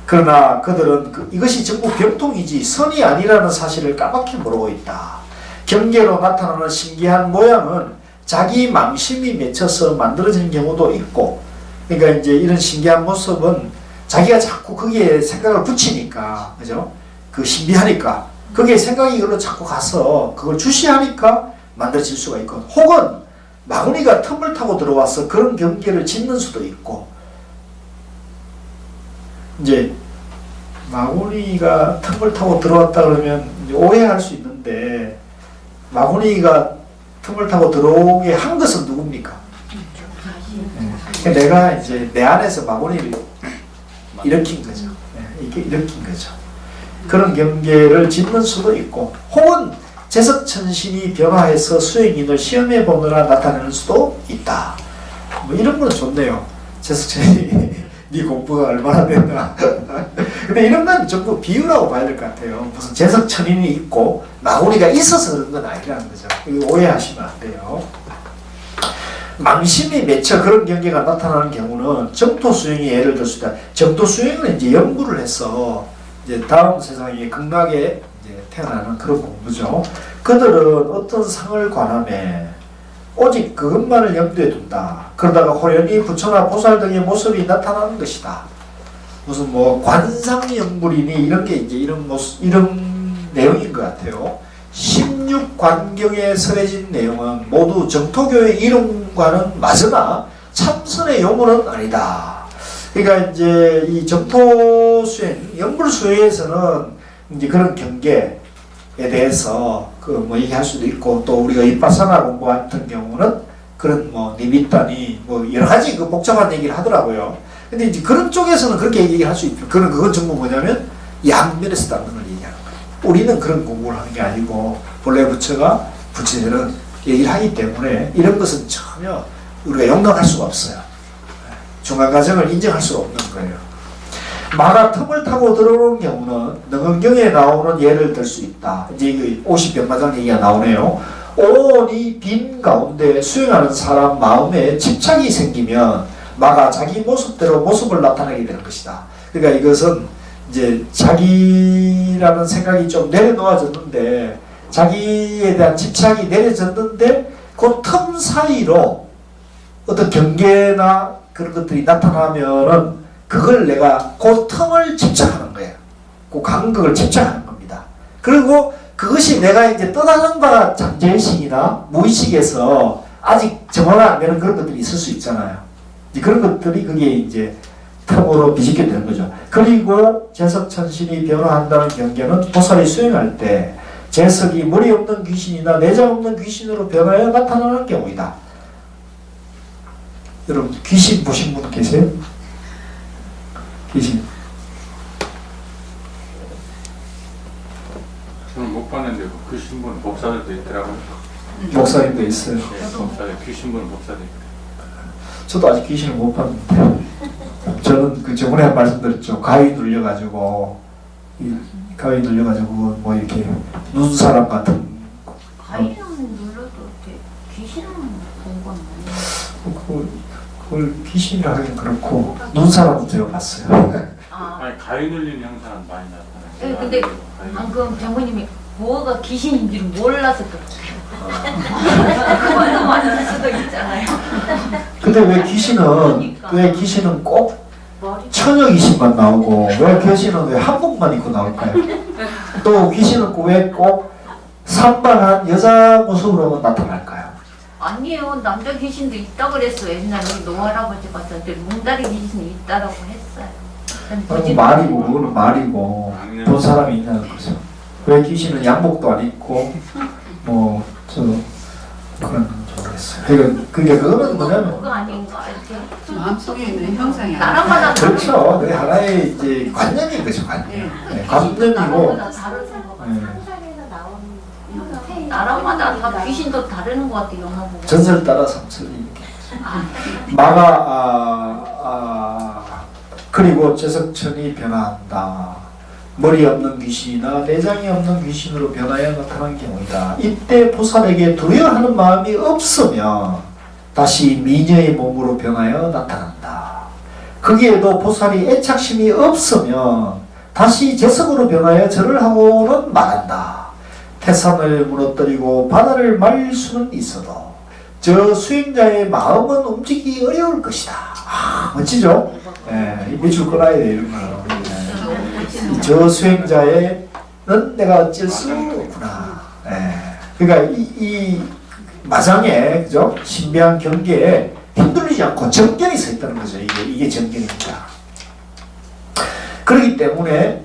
그러나 그들은 이것이 전부 병통이지 선이 아니라는 사실을 까맣게 모르고 있다. 경계로 나타나는 신기한 모양은 자기 망심이 맺혀서 만들어진 경우도 있고, 그러니까 이제 이런 신기한 모습은 자기가 자꾸 거기에 생각을 붙이니까, 그죠? 그 신비하니까, 거기에 생각이 그걸로 자꾸 가서 그걸 주시하니까 만들어질 수가 있고, 혹은 마구니가 틈을 타고 들어와서 그런 경계를 짓는 수도 있고, 이제 마구니가 틈을 타고 들어왔다 그러면 오해할 수 있는데 마구니가 틈을 타고 들어오게 한 것은 누굽니까? 내가 이제 내 안에서 마구니를 일으킨 거죠. 이게 일으킨 거죠. 그런 경계를 짓는 수도 있고, 혹은 재석천신이 변화해서 수행인을 시험해 보느라 나타내는 수도 있다. 뭐 이런 건 좋네요. 재석천신이 네 공부가 얼마나 됐나. 근데 이런 건 전부 비유라고 봐야 될 것 같아요. 무슨 재석천인이 있고 마구니가 있어서 그런 건 아니라는 거죠. 이거 오해하시면 안 돼요. 망심이 맺혀 그런 경계가 나타나는 경우는 정토수행이 예를 들 수 있다. 정토수행은 이제 연구를 해서 이제 다음 세상에 극락에 이제 태어나는 그런 공부죠. 그들은 어떤 상을 관함에 오직 그것만을 염두에 둔다. 그러다가 호연히 부처나 보살 등의 모습이 나타나는 것이다. 무슨 뭐 관상영불이니 이런 게 이제 이런 모습, 이런 내용인 것 같아요. 16관경에 설해진 내용은 모두 정토교의 이론과는 맞으나 참선의 요물은 아니다. 그러니까 이제 이 점토 수행, 영불 수행에서는 이제 그런 경계에 대해서 그 뭐 얘기할 수도 있고, 또 우리가 윗바사나 공부 같은 경우는 그런 뭐 니미따니 뭐 여러 가지 그 복잡한 얘기를 하더라고요. 근데 이제 그런 쪽에서는 그렇게 얘기할 수 있죠. 그건 전부 뭐냐면 양면에서 닦는 걸 얘기하는 거예요. 우리는 그런 공부를 하는 게 아니고 본래 부처가 부처들은 얘기를 하기 때문에 이런 것은 전혀 우리가 용납할 수가 없어요. 중간 과정을 인정할 수가 없는 거예요. 마가 틈을 타고 들어오는 경우는 능언경에 나오는 예를 들 수 있다. 이제 이거 50병마장 얘기가 나오네요. 오온이 빈 가운데 수행하는 사람 마음에 집착이 생기면 마가 자기 모습대로 모습을 나타내게 되는 것이다. 그러니까 이것은 이제 자기라는 생각이 좀 내려놓아졌는데, 자기에 대한 집착이 내려졌는데 그 틈 사이로 어떤 경계나 그런 것들이 나타나면은 그걸 내가 그 틈을 집착하는 거예요. 그 간극을 집착하는 겁니다. 그리고 그것이 내가 이제 떠나는 바가 잠재의식이나 무의식에서 아직 정화가 안 되는 그런 것들이 있을 수 있잖아요. 이제 그런 것들이 그게 이제 틈으로 비집게 되는 거죠. 그리고 재석천신이 변화한다는 경계는 보살이 수행할 때 재석이 머리 없는 귀신이나 내장 없는 귀신으로 변하여 나타나는 경우이다. 여러분 귀신 보신 분 계세요? 귀신. 저는 못 봤는데 그 신분 법사들도 있더라고요. 목사님도 있어요. 네, 법사들 귀신분 법사들 있더라고요. 저도 아직 귀신을 못 봤는데, 저는 그 저번에 말씀드렸죠. 가위 눌려가지고 뭐 이렇게 눈사람 같은. 가위는 눌러도 이렇게 귀신은 본 건 아니에요. 그걸 귀신이라 하긴 그렇고 눈사람은 제가 봤어요. 아니 가위 눌리는 형사는 많이 나타나요. 네, 근데 방금 장모님이 뭐가 귀신인 줄 몰라서 그렇대요. 그것도 맞을 수도 있잖아요. 근데 왜 귀신은 꼭 처녀 귀신만 나오고, 왜 귀신은 왜 한복만 입고 나올까요? 또 귀신은 왜 꼭 산발한 여자 모습으로만 나타날까요? 아니에요. 남자 귀신도 있다 그랬어. 옛날에 우리 노할아버지 봤을 때 뭉다리 귀신이 있다라고 했어요. 말이고, 그거는 말이고 본 사람이 있냐는 거죠. 왜 귀신은 양복도 안 입고 뭐 그런 건지 모르겠어요. 그러니까 그거는 뭐냐면 그거 아닌가 이렇게 마음속에 있는 형상이 나라마다 그렇죠. 그게 하나의 이제 관념인 거죠. 관념. 네, 관념이고. 나라마다 다른 것 같아요. 네. 나라마다 다 귀신도 다르는 것 같아요. 영화 보고. 전설 따라 삼설 이렇게. 그리고 재석천이 변화한다. 머리 없는 귀신이나 내장이 없는 귀신으로 변하여 나타난 경우이다. 이때 보살에게 두려워하는 마음이 없으면 다시 미녀의 몸으로 변하여 나타난다. 거기에도 보살이 애착심이 없으면 다시 재석으로 변하여 절을 하고는 말한다. 태산을 무너뜨리고 바다를 말릴 수는 있어도 저 수행자의 마음은 움직이기 어려울 것이다. 멋지죠? 이 밑줄 끊어야 돼, 이런 거. 저 수행자의 는 내가 어쩔 수 없구나. 그러니까 이 마장에, 그죠? 신비한 경계에 흔들리지 않고 정견이 서 있다는 거죠. 이게 정견입니다. 그렇기 때문에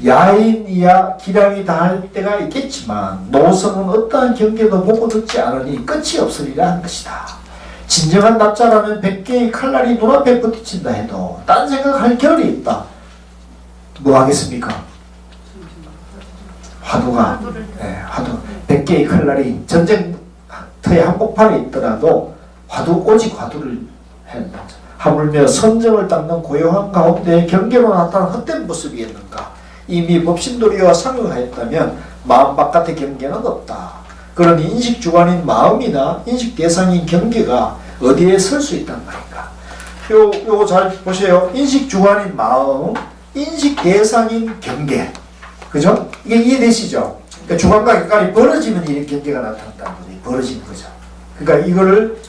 야인이야 기량이 다할 때가 있겠지만 노성은 어떠한 경계도 보고 듣지 않으니 끝이 없으리라 한 것이다. 진정한 납자라면 100개의 칼날이 눈앞에 부딪힌다 해도 딴 생각할 겨를이 있다. 뭐 하겠습니까? 화두가, 화두 100개의 칼날이 전쟁터의 한복판에 있더라도 오직 화두를 해야 한다. 하물며 선정을 닦는 고요한 가운데 경계로 나타난 헛된 모습이었는가? 이미 법신도리와 상응하였다면 마음 바깥의 경계는 없다. 그러니 인식주관인 마음이나 인식대상인 경계가 어디에 설 수 있단 말인가? 요거 잘 보세요. 인식주관인 마음, 인식대상인 경계. 그죠? 이게 이해되시죠? 그러니까 주관과 객관이 벌어지면 이 경계가 나타난다는 거죠. 벌어지는 거죠. 그러니까 이거를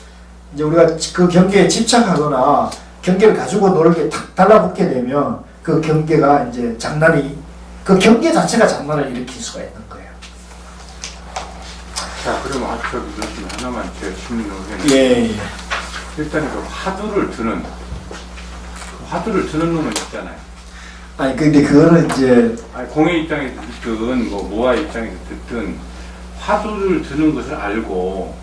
이제 우리가 그 경계에 집착하거나 경계를 가지고 놀게 탁 달라붙게 되면 그 경계가 이제 그 경계 자체가 장난을 일으킬 수가 있는 거예요. 자, 그러면 저기 교수님 하나만 제 질문 의견. 예. 일단 그 화두를 드는 놈은 있잖아요. 아니 근데 그거는 이제 아니, 공의 입장에서 듣든 뭐 모아의 입장에서 듣든 화두를 드는 것을 알고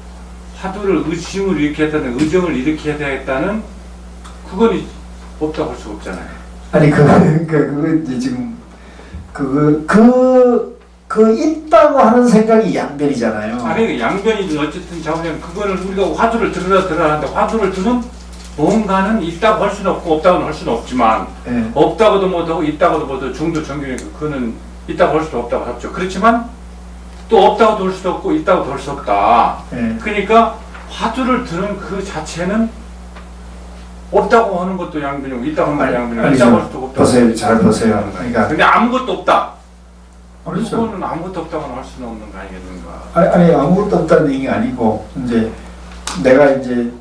화두를 의심을 일으켰다는 의정을 일으켜야 되겠다는 그건 없다고 할 수 없잖아요. 아니 그거 이제 지금 그 있다고 하는 생각이 양변이잖아요. 아니 양변이든 어쨌든 자우면 그거는 우리가 화두를 들으라 하는데 화두를 들은 뭔가는 있다고 할 수는 없고 없다고는 할 수는 없지만 예. 없다고도 못하고 있다고도 못하고 중도 정교니까 그거는 있다고 할 수도 없다고 하죠. 그렇지만 또 없다고도 할 수도 없고 있다고도 할 수 없다. 예. 그러니까 화두를 드는 그 자체는 없다고 하는 것도 양변이고 있다고 하는 것도 양변이고 아니, 있다고 할 수도 없다고 보세요, 잘 보세요. 그러니까 근데 아무것도 없다. 그렇죠. 그거는 아무것도 없다고는 할 수는 없는 거 아니겠는가. 아니 아무것도 없다는 얘기가 아니고 이제 내가 이제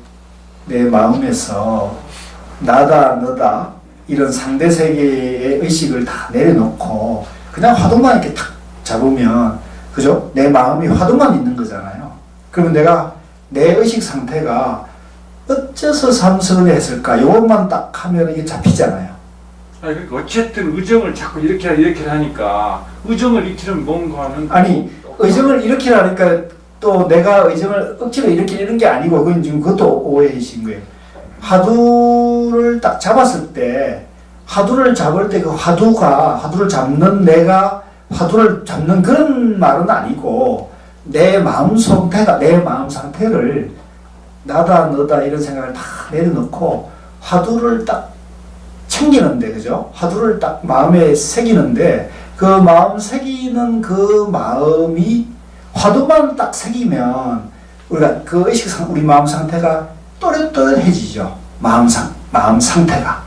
내 마음에서 나다 너다 이런 상대 세계의 의식을 다 내려놓고 그냥 화두만 이렇게 탁 잡으면 그죠? 내 마음이 화두만 있는 거잖아요. 그러면 내가 내 의식 상태가 어째서 삼선을 했을까? 이것만 딱 하면 이게 잡히잖아요. 아니 그러니까 어쨌든 의정을 자꾸 이렇게 하니까 의정을 일으키는 뭔가는 아니 의정을 일으키라니까 또 내가 의정을 억지로 일으키는 게 아니고 그건 지금 그것도 오해이신 거예요. 화두를 딱 잡았을 때 화두를 잡을 때 그 화두를 잡는 내가 화두를 잡는 그런 말은 아니고 내 마음 상태를 나다 너다 이런 생각을 다 내려놓고 화두를 딱 챙기는데 그죠? 화두를 딱 마음에 새기는데 그 마음 새기는 그 마음이 화두만 딱 새기면 우리가 그 우리 마음 상태가 또렷또렷해지죠. 마음 상태가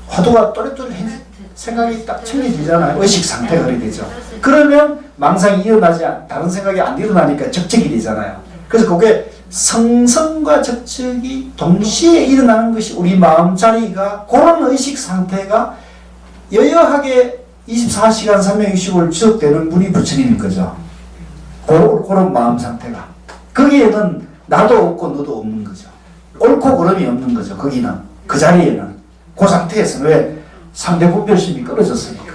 화두가 또렷또렷해지 생각이 딱 챙겨지잖아요. 의식 상태가 그렇게 되죠. 그러면 망상이 다른 생각이 안 일어나니까 적적이 되잖아요. 그래서 그게 성성과 적적이 동시에 일어나는 것이 우리 마음자리가 그런 의식 상태가 여여하게 24시간 365일 지속되는 분이 부처님인 거죠. 그런 마음 상태가. 거기에는 나도 없고 너도 없는 거죠. 옳고 그름이 없는 거죠. 거기는. 그 자리에는. 그 상태에서는 왜? 상대 분별심이 끊어졌으니까.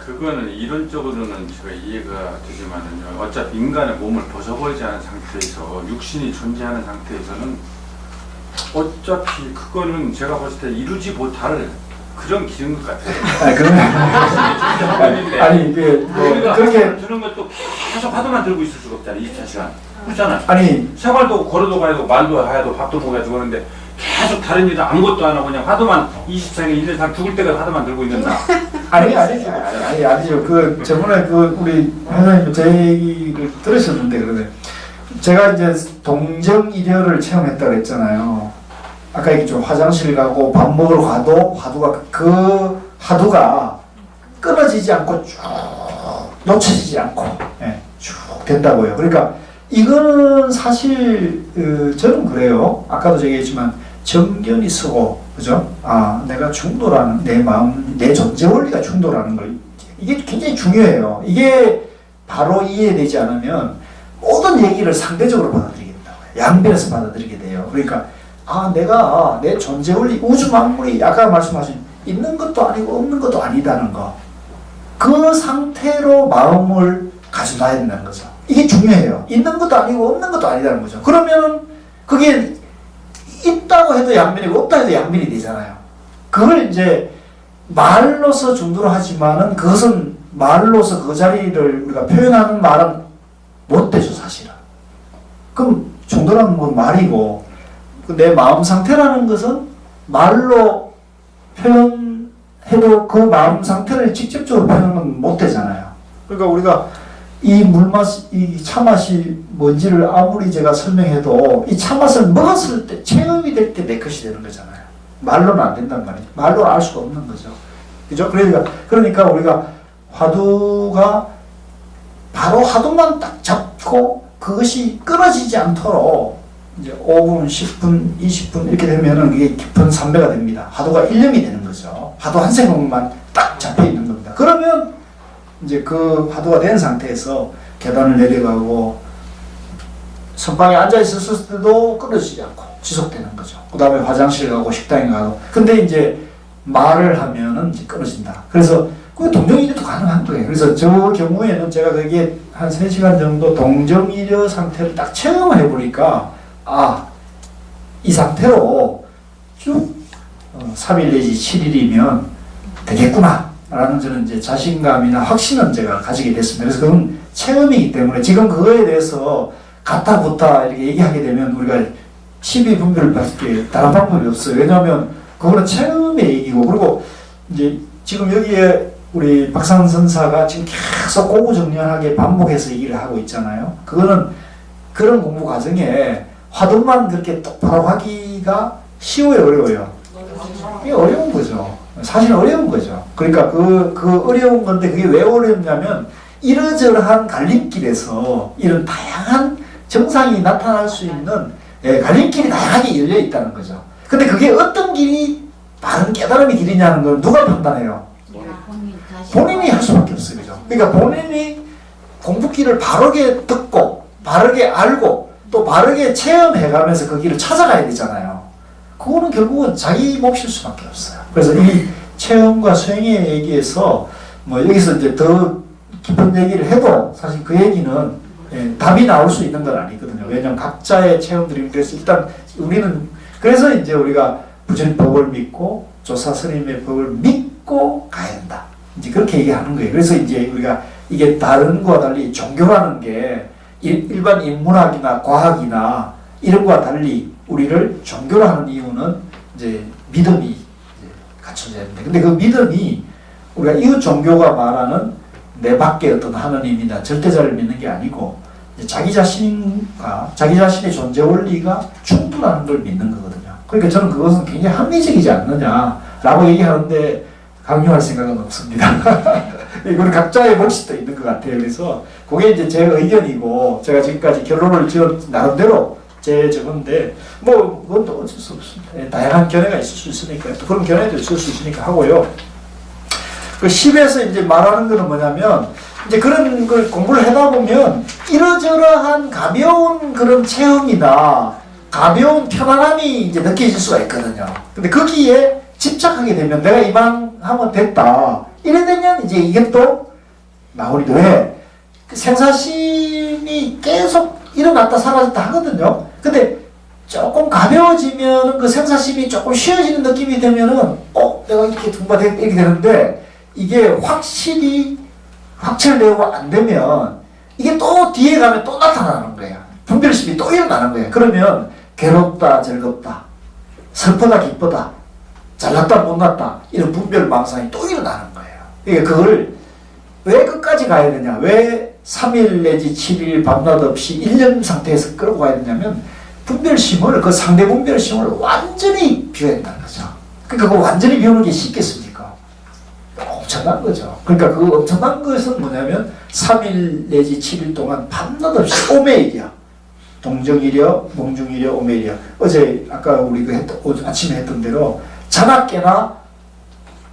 그거는 이론적으로는 제가 이해가 되지만은요. 어차피 인간의 몸을 벗어버리지 않은 상태에서 육신이 존재하는 상태에서는 어차피 그거는 제가 봤을 때 이루지 못할 그런 길인 것 같아요. 아니 그러면 아니 이게 뭐 그렇게 드는 것도 계속 화두만 들고 있을 수가 없잖아요. 24시간. 그렇잖아요. 아니 생활도 걸어도 가야도 말도 해야도 밥도 먹어야 되고 그러는데 계속 다른 일도 아무것도 안 하고 그냥 화두만 24시간 1년 상 죽을 때까지 화두만 들고 있는다. 아니죠. 그 저번에 그 우리 회장님 제 얘기를 들으셨는데 그러네. 제가 이제 동정이별을 체험했다 그랬잖아요. 아까 얘기 좀 화장실 가고 밥 먹으러 가도 화두가 끊어지지 않고 쭉 놓쳐지지 않고 쭉 된다고요. 그러니까 이거는 사실 저는 그래요. 아까도 얘기했지만 정견이 쓰고 그죠? 내가 충돌하는 내 마음, 내 존재 원리가 충돌하는 거 이게 굉장히 중요해요. 이게 바로 이해되지 않으면 모든 얘기를 상대적으로 받아들이게 된다고요. 양변에서 받아들이게 돼요. 그러니까 내가 내 존재 원리, 우주 만물이 아까 말씀하신 있는 것도 아니고 없는 것도 아니다는 거. 그 상태로 마음을 가져놔야 된다는 거죠. 이게 중요해요. 있는 것도 아니고 없는 것도 아니다는 거죠. 그러면 그게 있다고 해도 양면이고 없다 해도 양면이 되잖아요. 그걸 이제 말로서 중도로 하지만은 그것은 말로서 그 자리를 우리가 표현하는 말은 못 되죠, 사실은. 그럼 중도라는 건 말이고 내 마음 상태라는 것은 말로 표현해도 그 마음 상태를 직접적으로 표현은 못 되잖아요. 그러니까 우리가 이 물맛, 이 차맛이 뭔지를 아무리 제가 설명해도 이 차맛을 먹었을 때, 체험이 될 때 내 것이 되는 거잖아요. 말로는 안 된단 말이에요. 말로 알 수가 없는 거죠. 그죠? 그러니까 우리가 화두가 바로 화두만 딱 잡고 그것이 끊어지지 않도록 이제 5분, 10분, 20분 이렇게 되면은 이게 깊은 삼배가 됩니다. 화두가 일념이 되는 거죠. 화두 한 생각만 딱 잡혀 있는 겁니다. 그러면 이제 그 화두가 된 상태에서 계단을 내려가고 선방에 앉아 있었을 때도 끊어지지 않고 지속되는 거죠. 그 다음에 화장실 가고 식당에 가고. 근데 이제 말을 하면은 이제 끊어진다. 그래서 그 동정이료도 가능한 거예요. 그래서 저 경우에는 제가 거기에 한 3시간 정도 동정이료 상태를 딱 체험해 보니까 이 상태로 쭉 3일 내지 7일이면 되겠구나 라는 저는 이제 자신감이나 확신은 제가 가지게 됐습니다. 그래서 그건 체험이기 때문에 지금 그거에 대해서 갔다 붙다 이렇게 얘기하게 되면 우리가 시비 분별밖에 다른 방법이 없어요. 왜냐하면 그거는 체험의 얘기고, 그리고 이제 지금 여기에 우리 박상 선사가 지금 계속 고구정렬하게 반복해서 얘기를 하고 있잖아요. 그거는 그런 공부 과정에 화두만 그렇게 똑바로 하기가 쉬워요, 어려워요? 이게 어려운 거죠. 사실 어려운 거죠. 그러니까 그 어려운 건데 그게 왜 어렵냐면 이러저러한 갈림길에서 이런 다양한 정상이 나타날 수 있는 갈림길이 다양하게 열려 있다는 거죠. 근데 그게 어떤 길이 바른 깨달음의 길이냐는 걸 누가 판단해요? 본인이 할 수밖에 없어요. 그죠? 그러니까 본인이 공부길을 바르게 듣고 바르게 알고 또 바르게 체험해가면서 그 길을 찾아가야 되잖아요. 그거는 결국은 자기 몫일 수밖에 없어요. 그래서 이 체험과 수행의 얘기에서 뭐 여기서 이제 더 깊은 얘기를 해도 사실 그 얘기는 답이 나올 수 있는 건 아니거든요. 왜냐하면 각자의 체험들이, 그래서 일단 우리는 그래서 이제 우리가 부처님 법을 믿고 조사 스님의 법을 믿고 가야 된다. 이제 그렇게 얘기하는 거예요. 그래서 이제 우리가 이게 다른 거와 달리 종교라는 게 일반 인문학이나 과학이나 이런 거와 달리 우리를 종교로 하는 이유는 이제 믿음이 이제 갖춰져야 됩니다. 근데 그 믿음이 우리가 이웃 종교가 말하는 내 밖에 어떤 하느님이나 절대자를 믿는 게 아니고 자기 자신과 자기 자신의 존재 원리가 충분한 걸 믿는 거거든요. 그러니까 저는 그것은 굉장히 합리적이지 않느냐라고 얘기하는데 강요할 생각은 없습니다. 이거는 각자의 몫이 또 있는 것 같아요. 그래서 그게 이제 제 의견이고 제가 지금까지 결론을 지은 나름대로 제 저건데 뭐 그건 또 어쩔 수 없습니다. 다양한 견해가 있을 수 있으니까 또 그런 견해도 있을 수 있으니까 하고요. 그 10에서 이제 말하는 거는 뭐냐면 이제 그런 걸 공부를 하다 보면 이러저러한 가벼운 그런 체험이나 가벼운 편안함이 이제 느껴질 수가 있거든요. 근데 거기에 집착하게 되면 내가 이만하면 됐다. 이래 되면 이제 이게 또 나오기도 해. 그 생사심이 계속 일어났다 사라졌다 하거든요. 근데 조금 가벼워지면 그 생사심이 조금 쉬어지는 느낌이 되면은 내가 이렇게 둥바대 이렇게 되는데 이게 확실히 확철되고 안 되면 이게 또 뒤에 가면 또 나타나는 거예요. 분별심이 또 일어나는 거예요. 그러면 괴롭다 즐겁다 슬프다 기쁘다 잘났다 못났다 이런 분별망상이 또 일어나는 거예요. 그러니까 그걸 왜 끝까지 가야 되냐, 왜 3일 내지 7일 밤낮 없이 1년 상태에서 끌고 가야 되냐면 분별심을, 그 상대 분별심을 완전히 비워야 된다는 거죠. 그러니까 그 완전히 비우는 게 쉽겠습니까? 엄청난 거죠. 그러니까 그 엄청난 것은 뭐냐면 3일 내지 7일 동안 밤낮 없이 오매일이야. 동정이려, 몽중이려, 오매일이야. 어제 아까 우리 아침에 했던 대로 자나 깨나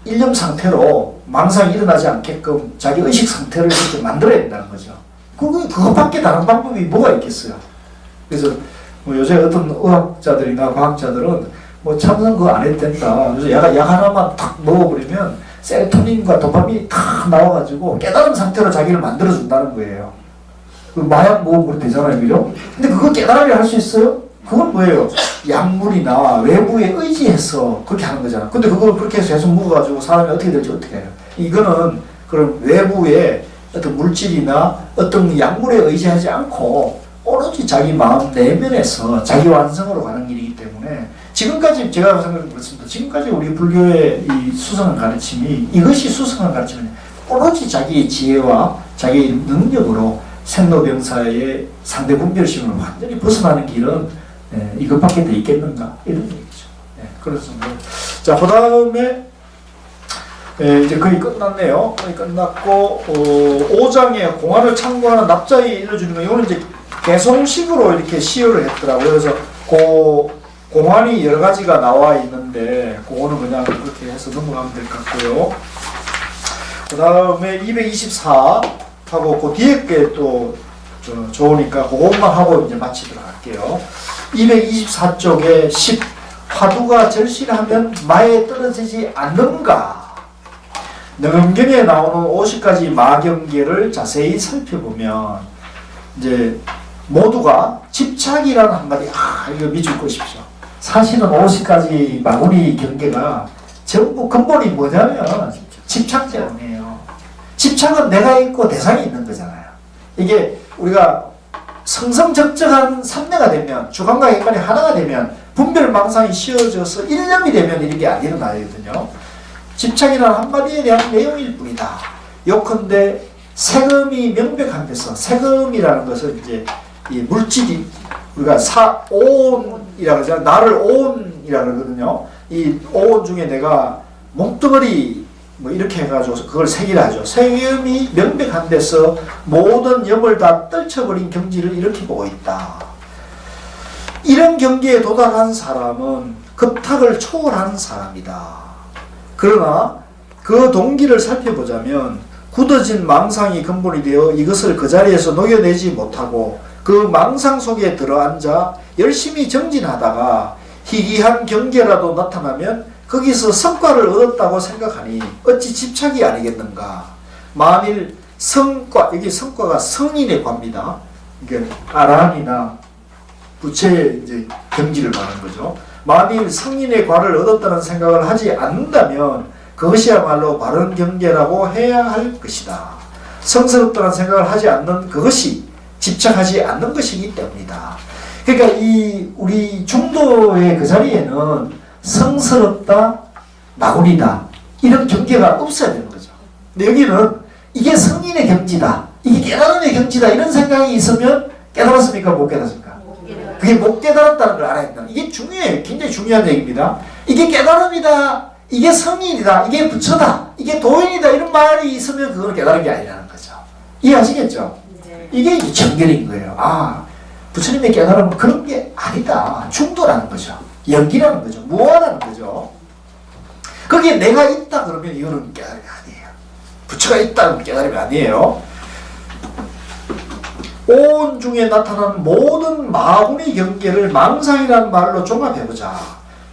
일념 상태로 망상이 일어나지 않게끔 자기 의식 상태를 이렇게 만들어야 된다는 거죠. 그것밖에 다른 방법이 뭐가 있겠어요. 그래서 뭐 요새 어떤 의학자들이나 과학자들은 뭐 참선 그거 안 해도 된다. 그래서 약 하나만 탁 먹어버리면 세로토닌과 도파민이 탁 나와가지고 깨달은 상태로 자기를 만들어준다는 거예요. 그 마약 먹으면 되잖아요, 그죠? 근데 그거 깨달으려 할 수 있어요? 그건 뭐예요? 약물이나 외부에 의지해서 그렇게 하는 거잖아. 근데 그걸 그렇게 해서 계속 먹어가지고 사람이 어떻게 될지 어떻게 해요? 이거는 그런 외부의 어떤 물질이나 어떤 약물에 의지하지 않고 오로지 자기 마음 내면에서 자기 완성으로 가는 길이기 때문에 지금까지 제가 생각해 그렇습니다. 지금까지 우리 불교의 이 수성한 가르침이 이것이 수성한 가르침이냐? 오로지 자기의 지혜와 자기의 능력으로 생로병사의 상대 분별심을 완전히 벗어나는 길은 이것밖에 더 있겠는가 이런 얘기죠. 그래서 자, 그 다음에 이제 거의 끝났네요. 거의 끝났고 5장에 공안을 참고하는 납자에 일러주는 거, 이거는 이제 개성식으로 이렇게 시효를 했더라고요. 그래서 공안이 여러 가지가 나와 있는데 그거는 그냥 그렇게 해서 넘어가면 될 것 같고요. 그 다음에 224 하고 그 뒤에 게 또 좋으니까 그것만 하고 이제 마치도록 할게요. 224쪽에 10 화두가 절실하면 마에 떨어지지 않는가. 능엄경에 나오는 50가지 마경계를 자세히 살펴보면 이제 모두가 집착이라는 한마디 이거 믿을 것이죠. 사실은 50가지 마구니 경계가 전부 근본이 뭐냐면 집착 때문이에요. 집착은 내가 있고 대상이 있는 거잖아요. 이게 우리가 성성적적한 삼매가 되면 주관과 객관이 하나가 되면 분별망상이 씌워져서 일념이 되면 이런 게 안 일어나거든요. 집착이라는 한마디에 대한 내용일 뿐이다. 요컨대 세금이 명백한 데서 세금이라는 것은 이제 이 물질이 우리가 오온이라고 하잖아요. 나를 오온이라고 그러거든요. 이 오온 중에 내가 목덩어리 뭐 이렇게 해가지고 그걸 세기를 하죠. 세금이 명백한 데서 모든 염을 다 떨쳐버린 경지를 이렇게 보고 있다. 이런 경지에 도달한 사람은 급탁을 초월한 사람이다. 그러나 그 동기를 살펴보자면 굳어진 망상이 근본이 되어 이것을 그 자리에서 녹여내지 못하고 그 망상 속에 들어앉아 열심히 정진하다가 희귀한 경계라도 나타나면 거기서 성과를 얻었다고 생각하니 어찌 집착이 아니겠는가. 만일 성과, 여기 성과가 성인의 과입니다. 이게 아라한이나 부처의 이제 경지를 말하는 거죠. 만일 성인의 과를 얻었다는 생각을 하지 않는다면 그것이야말로 바른 경계라고 해야 할 것이다. 성스럽다는 생각을 하지 않는 그것이 집착하지 않는 것이기 때문이다. 그러니까 이 우리 중도의 그 자리에는 성스럽다, 마구니다 이런 경계가 없어야 되는 거죠. 근데 여기는 이게 성인의 경지다, 이게 깨달음의 경지다 이런 생각이 있으면 깨달았습니까? 못 깨달았습니까? 그게 못 깨달았다는 걸 알아야 된다. 이게 중요해요. 굉장히 중요한 얘기입니다. 이게 깨달음이다, 이게 성인이다, 이게 부처다, 이게 도인이다 이런 말이 있으면 그건 깨달은 게 아니라는 거죠. 이해하시겠죠? 이게 이제 정결인 거예요. 부처님의 깨달음은 그런 게 아니다. 중도라는 거죠. 연기라는 거죠. 무아라는 거죠. 거기에 내가 있다 그러면 이거는 깨달음이 아니에요. 부처가 있다는 깨달음이 아니에요. 온 중에 나타나는 모든 마구니 경계를 망상이라는 말로 종합해보자.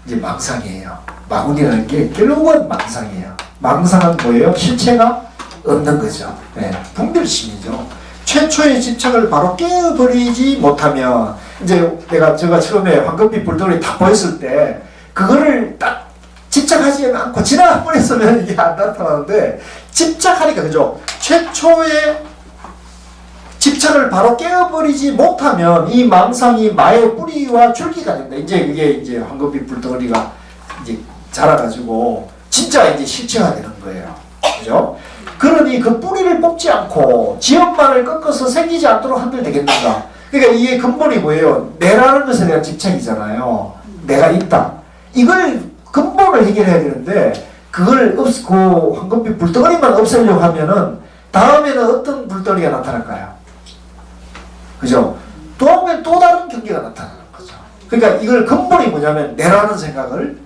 이제 망상이에요. 마구니라는 게 결국은 망상이에요. 망상은 뭐예요? 실체가 없는 거죠. 네, 분별심이죠. 최초의 집착을 바로 깨어버리지 못하면 이제 제가 처음에 황금빛 불덩어리 다 보였을 때 그거를 딱 집착하지 않고 지나가 버렸으면 이게 안 나타나는데 집착하니까 그죠? 최초의 집착을 바로 깨어버리지 못하면 이 망상이 마의 뿌리와 줄기가 된다. 이제 그게 이제 황금빛 불덩어리가 이제 자라가지고 진짜 이제 실체가 되는 거예요. 그죠? 그러니 그 뿌리를 뽑지 않고 지엄만을 꺾어서 생기지 않도록 한들 되겠는가? 그러니까 이게 근본이 뭐예요? 내라는 것에 대한 집착이잖아요. 내가 있다. 이걸 근본을 해결해야 되는데 그걸 그 황금빛 불덩어리만 없애려고 하면은 다음에는 어떤 불덩어리가 나타날까요? 그죠? 다음에 또 다른 경계가 나타나는 거죠. 그러니까 이걸 근본이 뭐냐면 내라는 생각을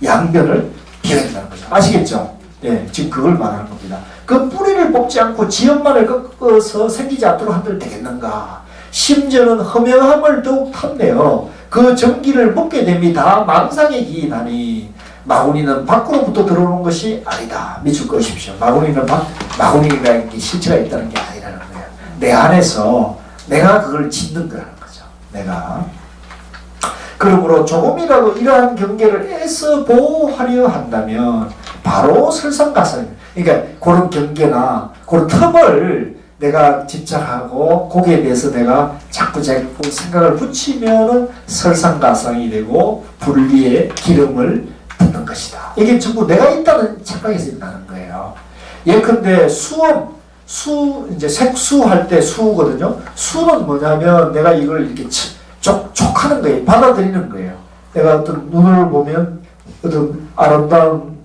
양변을 비워야 된다는 거죠. 아시겠죠? 예, 지금 그걸 말하는 겁니다. 그 뿌리를 뽑지 않고 지엄만을 꺾어서 생기지 않도록 한들 되겠는가? 심지어는 허명함을 더욱 탐내어 그 전기를 묻게 됨이 다 망상에 기인하니 마구니는 밖으로부터 들어오는 것이 아니다. 믿을 것이십시오. 마구니라는 게 실체가 있다는 게 아니라는 거예요. 내 안에서 내가 그걸 짓는 거라는 거죠. 내가. 그러므로 조금이라도 이러한 경계를 애써 보호하려 한다면 바로 설상가상, 그러니까 그런 경계나 그런 틈을 내가 집착하고 거기에 대해서 내가 자꾸 생각을 붙이면은 설상가상이 되고 분리의 기름을 붓는 것이다. 이게 전부 내가 있다는 착각에서 일어나는 거예요. 예컨대 이제 색수할 때 수거든요. 수는 뭐냐면 내가 이걸 이렇게 촉하는 거예요. 받아들이는 거예요. 내가 어떤 눈을 보면 어떤 아름다운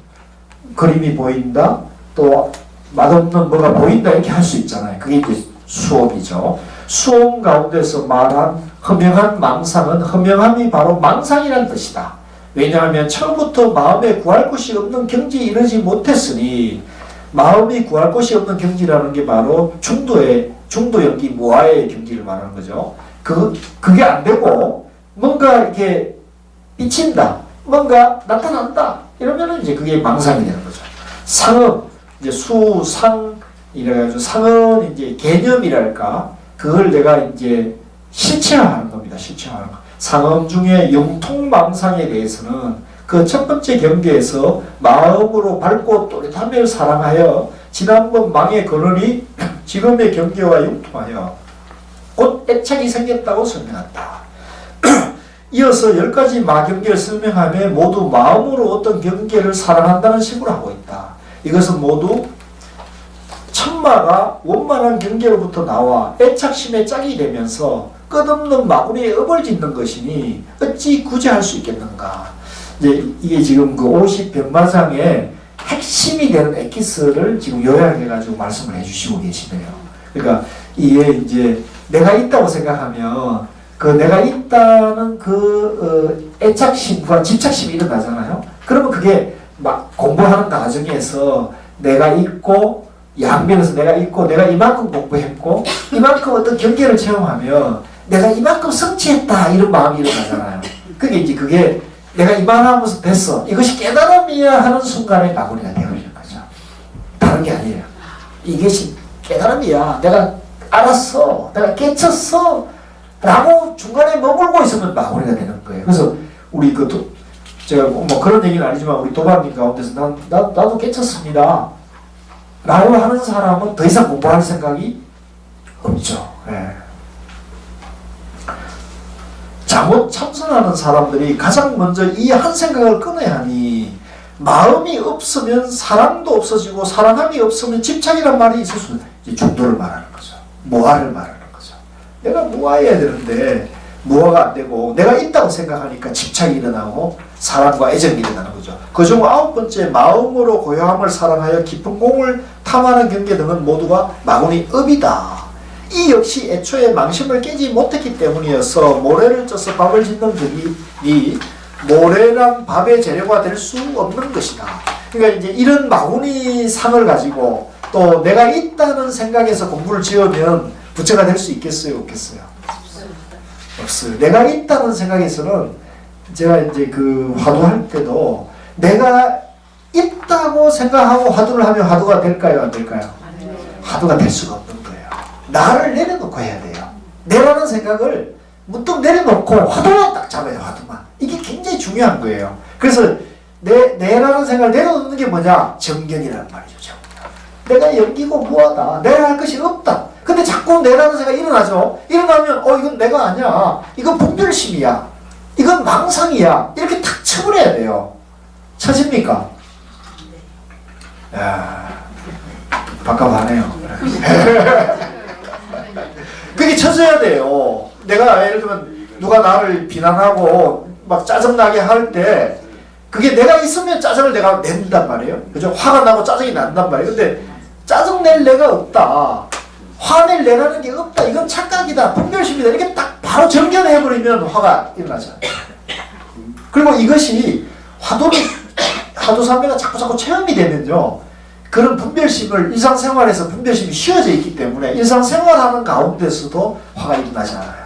그림이 보인다, 또 맛없는 뭐가 보인다 이렇게 할 수 있잖아요. 그게 이제 수업이죠. 수업 가운데서 말한 허명한 망상은 허명함이 바로 망상이라는 뜻이다. 왜냐하면 처음부터 마음에 구할 곳이 없는 경지에 이르지 못했으니 마음이 구할 곳이 없는 경지라는 게 바로 중도 연기 무아의 경지를 말하는 거죠. 그게 안 되고 뭔가 이렇게 비친다, 뭔가 나타난다 이러면은 이제 그게 망상이 되는 거죠. 상업, 이제 수상이래가지고 상은 이제 개념이랄까, 그걸 내가 이제 실체화하는 겁니다. 실체화하는 거. 상업 중에 영통망상에 대해서는 그 첫 번째 경계에서 마음으로 밝고 또렷함을 사랑하여 지난번 망의 근원이 지금의 경계와 융통하여 곧 애착이 생겼다고 설명한다. 이어서 10가지 마경계를 설명하며 모두 마음으로 어떤 경계를 사랑한다는 식으로 하고 있다. 이것은 모두 천마가 원만한 경계로부터 나와 애착심에 짝이 되면서 끝없는 마구니에 업을 짓는 것이니 어찌 구제할 수 있겠는가. 이제 이게 지금 그 50병마상의 핵심이 되는 엑기스를 지금 요약해가지고 말씀을 해주시고 계시네요. 그러니까 이게 이제 내가 있다고 생각하면 그 내가 있다는 그 애착심과 집착심이 일어나잖아요. 그러면 그게 막 공부하는 과정에서 내가 있고 양면에서 내가 있고 내가 이만큼 공부했고 이만큼 어떤 경계를 체험하면 내가 이만큼 성취했다 이런 마음이 일어나잖아요. 그게 내가 이만하면서 됐어, 이것이 깨달음이야 하는 순간에 마구니가 되어버리는 거죠. 다른 게 아니에요. 이것이 깨달음이야, 내가 알았어, 내가 깨쳤어 라고 중간에 머물고 있으면 마구니가 되는 거예요. 그래서 우리 제가 뭐 그런 얘기는 아니지만 우리 도반님 가운데서 나도 깨쳤습니다 라고 하는 사람은 더 이상 공부할 생각이 없죠. 예. 잘못 참선하는 사람들이 가장 먼저 이 한 생각을 끊어야 하니, 마음이 없으면 사랑도 없어지고 사랑함이 없으면 집착이란 말이 있을 수 있어요. 이제 중도를 말하는 거죠. 무아를 말하는 거죠. 내가 무아해야 되는데 무아가 안 되고 내가 있다고 생각하니까 집착이 일어나고 사랑과 애정이 일어나는 거죠. 그중 9번째 마음으로 고요함을 사랑하여 깊은 공을 탐하는 경계 등은 모두가 마구니 업이다. 이 역시 애초에 망심을 깨지 못했기 때문이어서 모래를 쪄서 밥을 짓는 득이 모래랑 밥의 재료가 될 수 없는 것이다. 그러니까 이제 이런 마구니 상을 가지고 또 내가 있다는 생각에서 공부를 지으면 부처가 될 수 있겠어요? 없겠어요? 없어요. 내가 있다는 생각에서는 제가 이제 그 화두할 때도 내가 있다고 생각하고 화두를 하면 화두가 될까요? 안 될까요? 화두가 될 수가 없는 거예요. 나를 내려놓고 해야 돼요. 내라는 생각을 문득 내려놓고 화두만 딱 잡아요. 화두만. 이게 굉장히 중요한 거예요. 그래서 내라는 생각을 내려놓는 게 뭐냐? 정견이라는 말이죠. 정견. 내가 연기고 무하다. 내가 할 것이 없다. 근데 자꾸 내라는 생각이 일어나죠. 일어나면 이건 내가 아니야. 이건 분별심이야. 이건 망상이야. 이렇게 탁 쳐버려야 돼요. 쳐집니까? 야, 바꿔봐네요. 그게 쳐져야 돼요. 내가 예를 들면 누가 나를 비난하고 막 짜증나게 할 때 그게 내가 있으면 짜증을 내가 낸단 말이에요. 그죠? 화가 나고 짜증이 난단 말이에요. 근데 짜증 낼 내가 없다. 화낼 내라는 게 없다. 이건 착각이다. 분별심이다. 이렇게 딱 바로 정견해버리면 화가 일어나잖아요. 그리고 이것이 화두삼매가 자꾸 체험이 되면요. 그런 분별심을 일상생활에서 분별심이 쉬어져 있기 때문에 일상생활하는 가운데서도 화가 일어나지 않아요.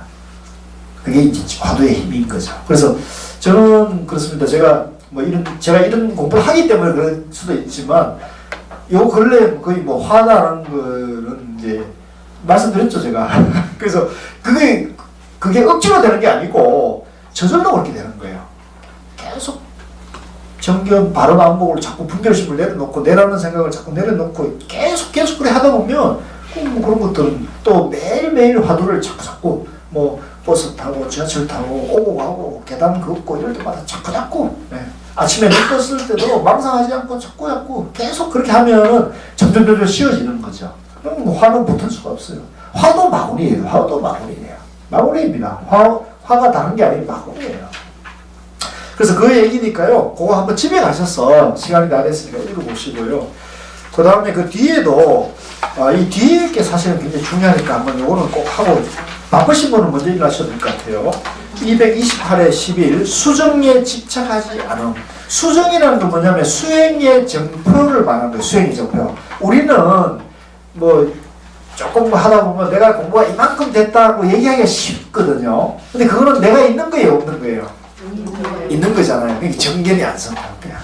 그게 이제 화두의 힘인 거죠. 그래서 저는 그렇습니다. 제가 이런 공부를 하기 때문에 그럴 수도 있지만 요 근래 거의 뭐 화나는 거는 이제 말씀드렸죠, 제가. 그래서 그게 억지로 되는 게 아니고 저절로 그렇게 되는 거예요. 계속 정견 바른 안목으로 자꾸 분별심을 내려놓고 내라는 생각을 자꾸 내려놓고 계속 그래 하다 보면 뭐 그런 것들은 또 매일매일 화두를 자꾸 뭐 버스 타고 지하철 타고 오고 가고 계단 걷고 이럴 때마다 자꾸 네. 아침에 눈 떴을 때도 망상하지 않고 자꾸 계속 그렇게 하면은 점점 쉬워지는 거죠. 그럼 뭐 화는 붙을 수가 없어요. 화도 마구니예요. 화도 마구니예요. 마구니입니다. 화가 다른 게 아니라 마구니예요. 그래서 그 얘기니까요. 그거 한번 집에 가셔서 시간이 다 됐으니까 읽어보시고요. 그 다음에 그 뒤에도 이 뒤에 게 사실은 굉장히 중요하니까 한번 요거는 꼭 하고 바쁘신 분은 먼저 일하셔도 될 것 같아요. 228에 11 수정에 집착하지 않음. 수정이라는 건 뭐냐면 수행의 정표를 말하는 거예요. 수행의 정표. 우리는 뭐 조금 하다 보면 내가 공부가 이만큼 됐다고 얘기하기가 쉽거든요. 근데 그거는 내가 있는 거예요, 없는 거예요? 있는 거잖아요. 그러니까 정견이 안 선다는 거야.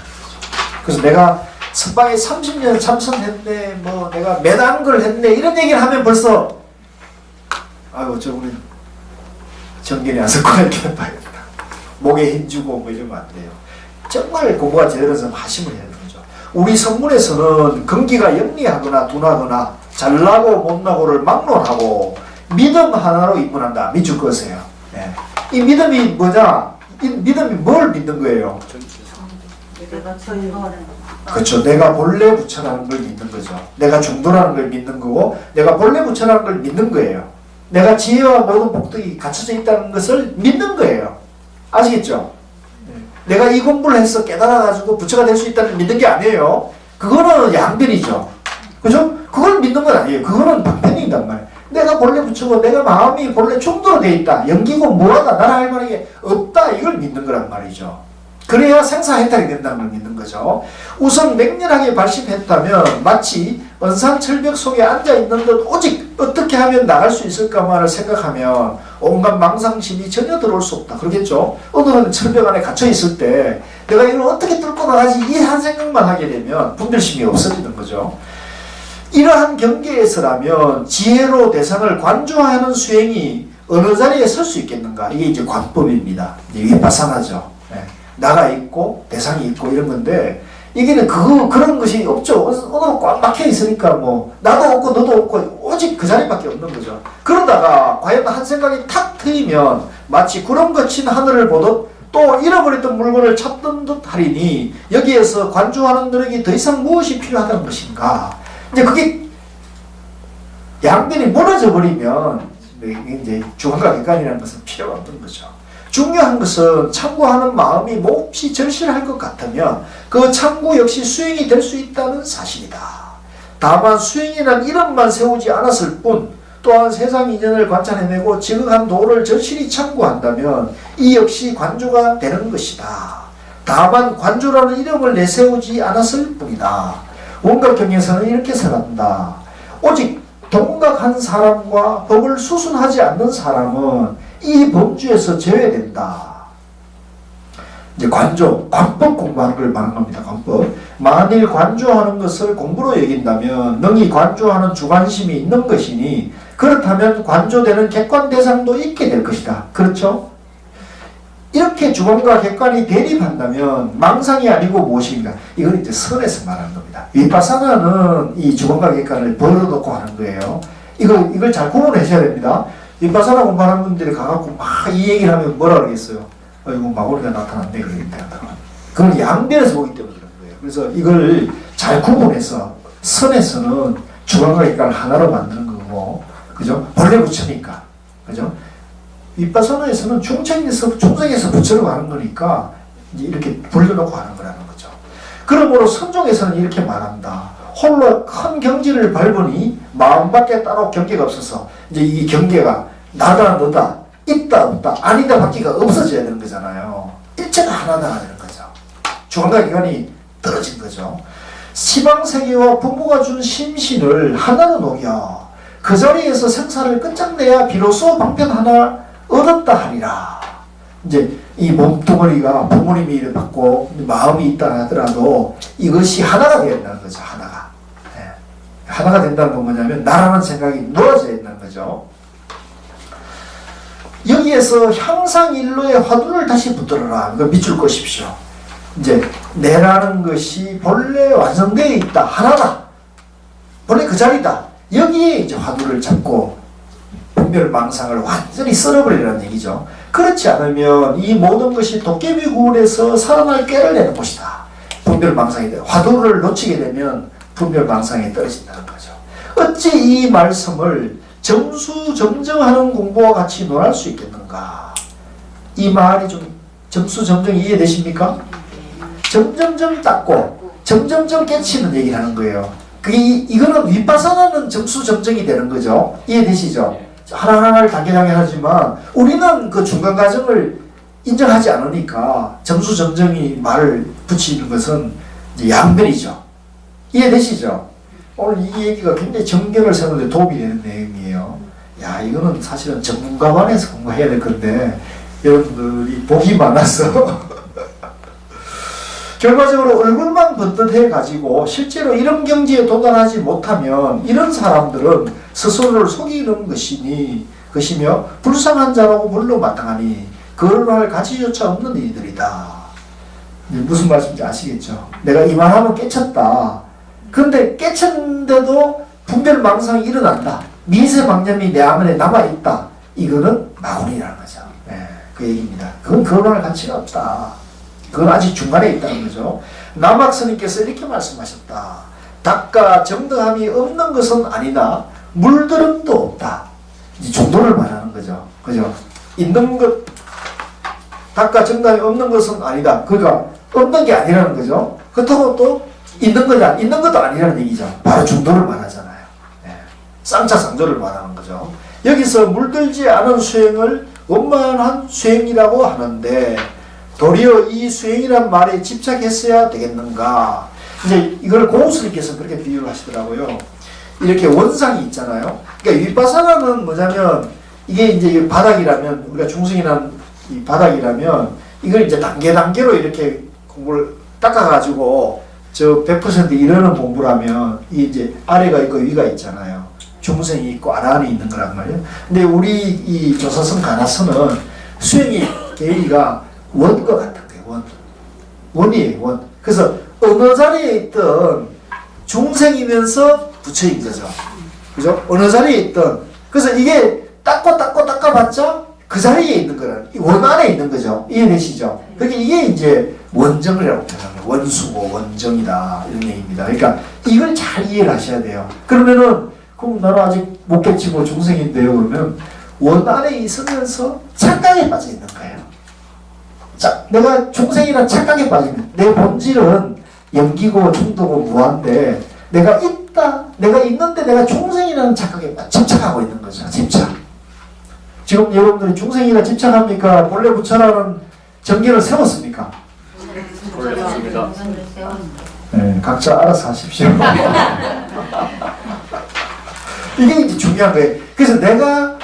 그래서 내가 선방에 30년 참선했네, 뭐 내가 매단 걸 했네, 이런 얘기를 하면 벌써 아이고 저 우리 정견이 안 섰구나 이렇게 봐야겠다. 목에 힘주고 뭐 이러면 안 돼요. 정말 공부가 제대로 해서 하심을 해야 되는 거죠. 우리 성문에서는 근기가 영리하거나 둔하거나 잘나고 못나고를 막론하고 믿음 하나로 입문한다. 믿을 것이에요. 네. 이 믿음이 뭐냐? 이 믿음이 뭘 믿는 거예요? 그렇죠. 내가 본래 부처라는 걸 믿는 거죠. 내가 중도라는 걸 믿는 거고 내가 본래 부처라는 걸 믿는 거예요. 내가 지혜와 모든 복덕이 갖춰져 있다는 것을 믿는 거예요. 아시겠죠? 내가 이 공부를 해서 깨달아가지고 부처가 될 수 있다는 믿는 게 아니에요. 그거는 양변이죠. 그죠? 그걸 믿는 건 아니에요. 그거는 방편이란 말이에요. 내가 본래 부처고 내가 마음이 본래 중도로 되어 있다. 연기고 뭐하다. 나라 할 만한 게 없다. 이걸 믿는 거란 말이죠. 그래야 생사해탈이 된다는 걸 믿는 거죠. 우선 맹렬하게 발심했다면 마치 언산철벽 속에 앉아있는 듯 오직 어떻게 하면 나갈 수 있을까만을 생각하면 온갖 망상심이 전혀 들어올 수 없다. 그러겠죠? 오늘은 철벽 안에 갇혀있을 때 내가 이걸 어떻게 뚫고 나가지 이 한 생각만 하게 되면 분별심이 없어지는 거죠. 이러한 경계에서라면 지혜로 대상을 관조하는 수행이 어느 자리에 설 수 있겠는가? 이게 이제 관법입니다. 이제 위파사나죠. 네. 나가 있고 대상이 있고 이런 건데 이게는 그런 것이 없죠. 오늘 꽉 막혀 있으니까 뭐 나도 없고 너도 없고 오직 그 자리밖에 없는 거죠. 그러다가 과연 한 생각이 탁 트이면 마치 구름 거친 하늘을 보듯 또 잃어버렸던 물건을 찾던 듯 하리니 여기에서 관조하는 노력이 더 이상 무엇이 필요하다는 것인가? 이제 그게 양변이 무너져 버리면 이제 주관과 객관이라는 것은 필요가 없는 거죠. 중요한 것은 참고하는 마음이 몹시 절실할 것 같으면 그 참고 역시 수행이 될 수 있다는 사실이다. 다만 수행이란 이름만 세우지 않았을 뿐 또한 세상 인연을 관찰해내고 지극한 도를 절실히 참고한다면 이 역시 관조가 되는 것이다. 다만 관조라는 이름을 내세우지 않았을 뿐이다. 원각경에서는 이렇게 설한다. 오직 동각한 사람과 법을 수순하지 않는 사람은 이 범주에서 제외된다. 이제 관조, 관법 공부하는 걸 말하는 겁니다. 관법. 만일 관조하는 것을 공부로 여긴다면 능히 관조하는 주관심이 있는 것이니 그렇다면 관조되는 객관 대상도 있게 될 것이다. 그렇죠? 이렇게 주관과 객관이 대립한다면 망상이 아니고 무엇인가? 이걸 이제 선에서 말하는 겁니다. 위파사나는 이 주관과 객관을 벌어놓고 하는 거예요. 이걸 잘 구분하셔야 됩니다. 위파사나 공부하는 분들이 가갖고 막 이 얘기를 하면 뭐라 그러겠어요? 이거 마구니가 나타났네. 그건 양변에서 보기 때문에 그런 거예요. 그래서 이걸 잘 구분해서 선에서는 주관과 객관을 하나로 만드는 거고, 그죠? 본래 부처니까, 그죠? 위파사나에서는 중생에서 부처로 가는 거니까 이제 이렇게 불려놓고 하는 거라는 거죠. 그러므로 선종에서는 이렇게 말한다. 홀로 큰 경지를 밟으니 마음밖에 따로 경계가 없어서 이제 이 경계가 나다 너다 있다 없다 아니다 밖에가 없어져야 되는 거잖아요. 일체가 하나다 되는 거죠. 주관과 기관이 떨어진 거죠. 시방세계와 부모가 준 심신을 하나로 녹여 그 자리에서 생사를 끝장내야 비로소 방편 하나 얻었다 하리라. 이제 이 몸뚱어리가 부모님이 받고 마음이 있다 하더라도 이것이 하나가 되어야 된다는 거죠. 하나가. 네. 하나가 된다는 건 뭐냐면 나라는 생각이 모아져야 된다는 거죠. 여기에서 향상일로의 화두를 다시 붙들어라. 이거 밑줄 것입시오. 이제 내라는 것이 본래 완성되어 있다. 하나다. 본래 그 자리다. 여기에 이제 화두를 잡고 분별망상을 완전히 썰어버리라는 얘기죠. 그렇지 않으면 이 모든 것이 도깨비 굴에서 살아날 깨를 내는 곳이다. 분별망상이 돼요. 화두를 놓치게 되면 분별망상에 떨어진다는 거죠. 어찌 이 말씀을 점수점정하는 공부와 같이 논할 수 있겠는가? 이 말이 좀 점수점정 이해되십니까? 점점점 닦고 점점점 깨치는 얘기를 하는 거예요. 이거는 위파사나는 점수점정이 되는 거죠. 이해되시죠? 하나하나를 단계단계 하지만 우리는 그 중간 과정을 인정하지 않으니까 점수점정이 말을 붙이는 것은 이제 양변이죠. 이해되시죠? 오늘 이 얘기가 굉장히 정견을 세우는데 도움이 되는 내용이에요. 야, 이거는 사실은 전문가반에서 공부해야 될 건데 여러분들이 복이 많아서 결과적으로 얼굴만 번듯해 가지고 실제로 이런 경지에 도달하지 못하면 이런 사람들은 스스로를 속이는 것이며 불쌍한 자라고 불러 마땅하니 그걸로 할 가치조차 없는 이들이다. 무슨 말씀인지 아시겠죠? 내가 이만하면 깨쳤다. 근데 깨쳤는데도 분별망상이 일어난다. 미세망념이 내 안에 남아있다. 이거는 마구니라는 거죠. 네, 그 얘기입니다. 그건 그걸로 할 가치가 없다. 그건 아직 중간에 있다는 거죠. 남학 스님께서 이렇게 말씀하셨다. 닭과 정등함이 없는 것은 아니다. 물들음도 없다. 이 정도를 말하는 거죠. 그죠? 있는 것, 닭과 정등함이 없는 것은 아니다. 그러니까 없는 게 아니라는 거죠. 그렇다고 또 있는 거냐? 있는 것도 아니라는 얘기죠. 바로 중도를 말하잖아요. 네. 쌍차상조를 말하는 거죠. 여기서 물들지 않은 수행을 원만한 수행이라고 하는데 도리어 이 수행이란 말에 집착했어야 되겠는가? 이제 이걸 고우스님께서 그렇게 비유를 하시더라고요. 이렇게 원상이 있잖아요. 그러니까 윗바사라는 뭐냐면 이게 이제 바닥이라면 우리가 중생이란 이 바닥이라면 이걸 이제 단계로 이렇게 공부를 닦아가지고 저 100% 이러는 공부라면 이 이제 아래가 있고 위가 있잖아요. 중생이 있고 아란이 있는 거란 말이에요. 근데 우리 이 조사선 가나선은 수행의 계기가 원과 같은 거예요. 원이에요. 원. 그래서 어느 자리에 있든 중생이면서 부처인 거죠. 그죠? 어느 자리에 있든. 그래서 이게 닦아봤자 그 자리에 있는 거라는, 원 안에 있는 거죠. 이해되시죠? 그러니까 이게 이제 원정이라고 표현합니다. 원수고 원정이다. 이런 얘기입니다. 그러니까 이걸 잘 이해를 하셔야 돼요. 그러면은, 그럼 나는 아직 못 깨치고 중생인데요. 그러면 원 안에 있으면서 착각에 빠져 있는 거예요. 자, 내가 중생이란 착각에 빠지면 내 본질은 염기고 중도고 무한데 내가 있다, 내가 있는데 내가 중생이라는 착각에 집착하고 있는 거죠. 집착. 지금 여러분들이 중생이라 집착합니까? 본래 부처라는 정견을 세웠습니까? 올렸습니다. 네, 각자 알아서 하십시오. 이게 이제 중요한 거예요. 그래서 내가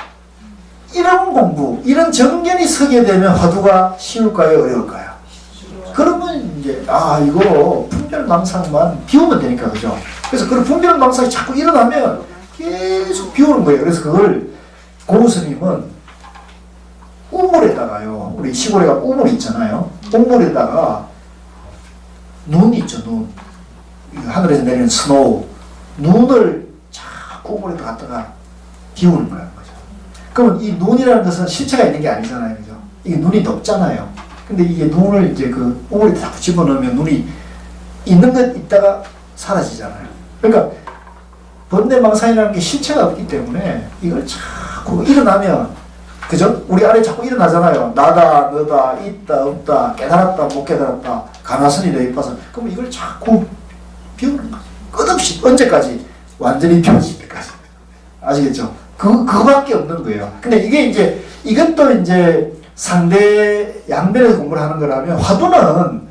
이런 공부, 이런 정견이 서게 되면 화두가 쉬울까요? 어려울까요? 그러면 이제 이거 분별망상만 비우면 되니까, 그죠? 그래서 그런 분별망상이 자꾸 일어나면 계속 비우는 거예요. 그래서 그걸 고우스님은 우물에다가요, 우리 시골에 가면 우물 있잖아요. 우물에다가 눈 있죠, 눈. 하늘에서 내리는 스노우. 눈을 자꾸 우물에다 갖다가 비우는 거예요. 그러면 이 눈이라는 것은 실체가 있는 게 아니잖아요. 그죠? 이게 눈이 높잖아요. 근데 이게 눈을 이제 그 우물에 자꾸 집어넣으면 눈이 있는 것 있다가 사라지잖아요. 그러니까 번뇌망상이라는 게 실체가 없기 때문에 이걸 자꾸 일어나면, 그죠? 우리 안에 자꾸 일어나잖아요. 나다, 너다, 있다, 없다, 깨달았다, 못 깨달았다, 가나선이다, 윗바선. 그럼 이걸 자꾸 비우는 거죠. 끝없이. 언제까지? 완전히 비워질 때까지. 아시겠죠? 그거밖에 없는 거예요. 근데 이게 이제, 이것도 이제 상대 양면에서 공부를 하는 거라면 화두는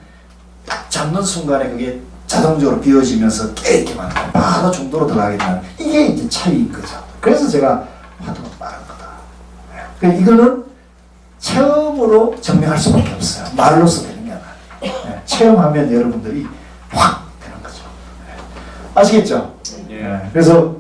딱 잡는 순간에 그게 자동적으로 비워지면서 깨있게만 바로 중도로 들어가게 되는, 이게 이제 차이인 거죠. 그래서 제가 화두가 빠른 거다. 그러니까 이거는 체험으로 증명할 수밖에 없어요. 말로서 되는 게 아니에요. 체험하면 여러분들이 확 되는 거죠. 아시겠죠? 예. 그래서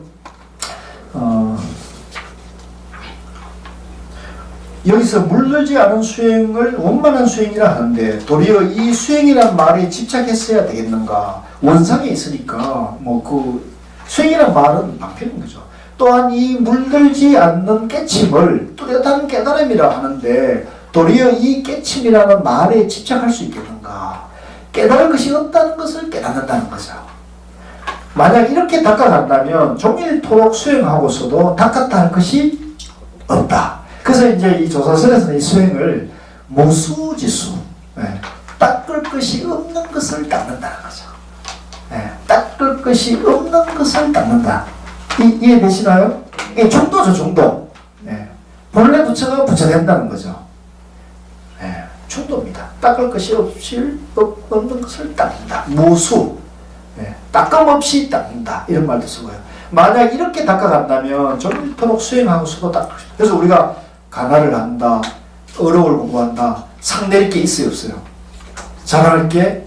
여기서 물들지 않은 수행을 원만한 수행이라 하는데 도리어 이 수행이란 말에 집착했어야 되겠는가? 원상에 있으니까 뭐 그 수행이란 말은 방패인 거죠. 또한 이 물들지 않는 깨침을 뚜렷한 깨달음이라 하는데 도리어 이 깨침이라는 말에 집착할 수 있겠는가? 깨달을 것이 없다는 것을 깨닫는다는 거죠. 만약 이렇게 닦아간다면 종일토록 수행하고서도 닦았다 할 것이 없다. 그래서 이제 이 조사설에서는 이 수행을 모수지수, 닦을 것이 없는 것을 닦는다는 거죠. 닦을 것이 없는 것을 닦는다. 이해되시나요? 이게 중도죠, 중도. 본래 부처가 부처된다는 거죠. 중도입니다. 닦을 것이 없는 것을 닦는다. 모수. 예, 닦음 없이 닦는다 이런 말도 쓰고요. 만약 이렇게 닦아간다면 좀토록 수행하고서도 닦고 싶다. 그래서 우리가 가나를 한다, 어록을 공부한다, 상 내릴 게 있어요, 없어요? 자랑할 게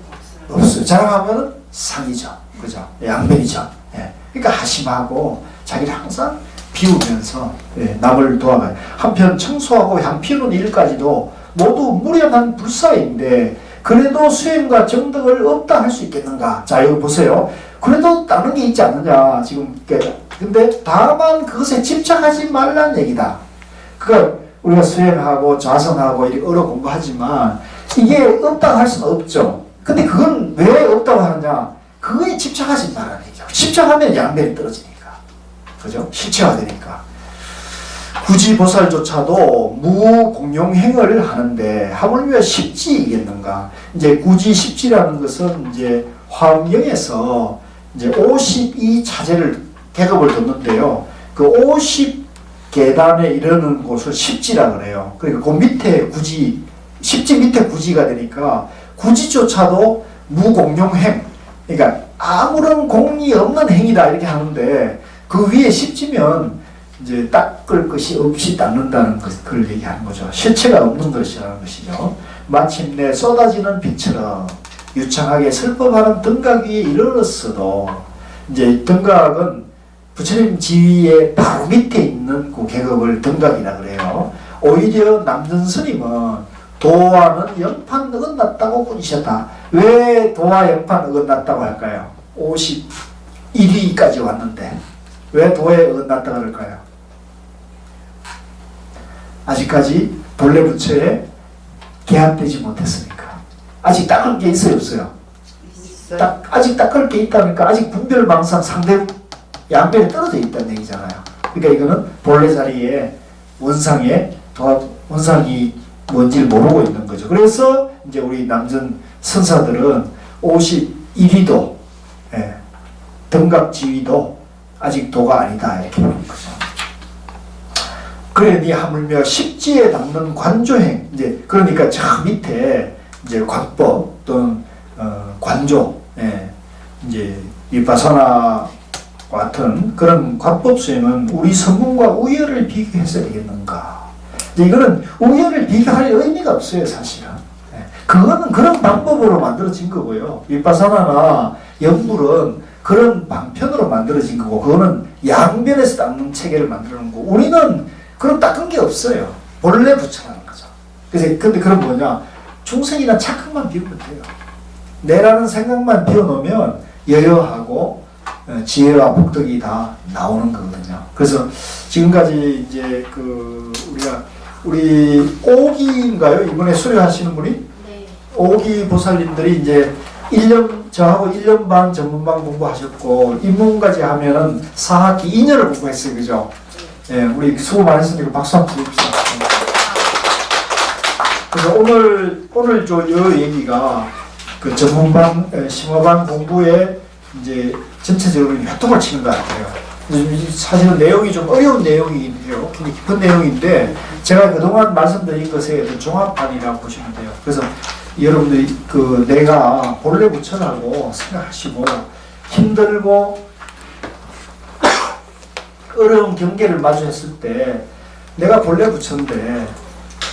없어요. 자랑하면 상이죠, 그죠? 양면이죠. 예. 그러니까 하심하고 자기를 항상 비우면서 남을 도와가요. 한편 청소하고 향 피우는 일까지도 모두 무련한 불사인데 그래도 수행과 정덕을 없다 할 수 있겠는가? 자, 여기 보세요. 그래도 다른 게 있지 않느냐 지금. 근데 다만 그것에 집착하지 말라는 얘기다. 그러니까 우리가 수행하고 자성하고 이렇게 어려 공부하지만 이게 없다고 할 수는 없죠. 근데 그건 왜 없다고 하느냐? 그거에 집착하지 말라는 얘기죠. 집착하면 양면이 떨어지니까. 그죠? 실체화 되니까. 굳이 보살조차도 무공용행을 하는데 하물며 십지이겠는가? 이제 굳이 십지라는 것은 이제 화엄경에서 이제 52차제를 계급을 뒀는데요. 그 50계단에 이르는 곳을 십지라 그래요. 그러니까 그 밑에 굳이, 십지 밑에 굳이가 되니까 굳이조차도 무공용행, 그러니까 아무런 공이 없는 행위다 이렇게 하는데 그 위에 십지면 이제 닦을 것이 없이 닦는다는 그걸 얘기하는 거죠. 실체가 없는 것이라는 것이죠. 마침내 쏟아지는 빛처럼 유창하게 슬퍼하는 등각 위에 이르렀어도 이제 등각은 부처님 지위의 바로 밑에 있는 그 계급을 등각이라 그래요. 오히려 남전 스님은 도와는 영판 어긋났다고 꾸짖었다. 왜 도와 영판 어긋났다고 할까요? 51위까지 왔는데 왜 도에 어긋났다 그럴까요? 아직까지 본래 부처에 개합되지 못했으니까. 아직 닦을 게 있어요, 없어요? 아직 닦을 게 있다니까 아직 분별망상 상대 양면에 떨어져 있다는 얘기잖아요. 그러니까 이거는 본래 자리에 원상에 원상이 뭔지를 모르고 있는 거죠. 그래서 이제 우리 남전 선사들은 51위도 등각지위도 아직 도가 아니다 이렇게 보는 거죠. 그러니 하물며 십지에 닦는 관조행, 이제 그러니까 저 밑에 이제 관법 또는 관조, 이제 위파사나 같은 그런 관법 수행은 우리 성공과 우열을 비교해서 되겠는가? 이제 이거는 우열을 비교할 의미가 없어요, 사실은. 그거는 그런 방법으로 만들어진 거고요. 위파사나나 연불은 그런 방편으로 만들어진 거고, 그거는 양면에서 닦는 체계를 만드는 거고, 우리는 그런 닦은 게 없어요. 본래 부처라는 거죠. 그래서 근데 그런 뭐냐? 중생이나 착각만 비우면 돼요. 내라는 생각만 비워놓으면 여여하고 지혜와 복덕이 다 나오는 거거든요. 그래서 지금까지 이제 우리 오기인가요? 이번에 수료하시는 분이? 네. 오기 보살님들이 이제 1년, 저하고 1년 반 전문반 공부하셨고, 입문까지 하면은 4학기 2년을 공부했어요. 그죠? 예, 우리 수고 많으셨으니까 박수 한번 드립시다. 그래서 오늘 요 얘기가 그 전문반, 심화반 공부에 이제 전체적으로 효통을 치는 것 같아요. 사실은 내용이 좀 어려운 내용이긴 해요. 굉장히 깊은 내용인데, 제가 그동안 말씀드린 것에 어떤 종합판이라고 보시면 돼요. 그래서 여러분들이 내가 본래 부처라고 생각하시고 힘들고 어려운 경계를 마주했을 때 내가 본래 부처인데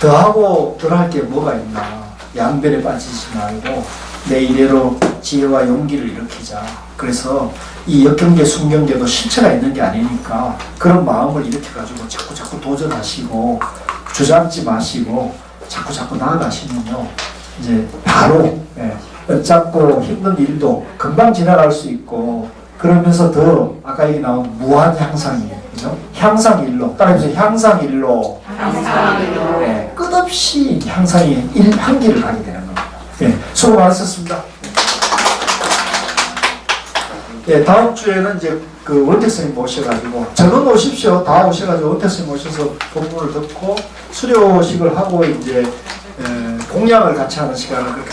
더하고 덜할 게 뭐가 있나, 양변에 빠지지 말고 내 이래로 지혜와 용기를 일으키자. 그래서 이 역경계 순경계도 실체가 있는 게 아니니까 그런 마음을 일으켜가지고 자꾸 도전하시고 주저앉지 마시고 자꾸 나아가시면요, 이제 바로 어렵고 힘든 일도 금방 지나갈 수 있고, 그러면서 더 아까 얘기 나온 무한 향상이에요. 그죠? 향상일로 따라해보세요. 향상일로. 끝없이 향상이 한 길을 가게 되는 겁니다. 수고 많으셨습니다. 다음 주에는 이제 원택 스님 모셔가지고, 저는 오십시오. 다 오셔가지고 원택 스님 모셔서 본문을 듣고 수료식을 하고 이제 공양을 같이 하는 시간을 그렇게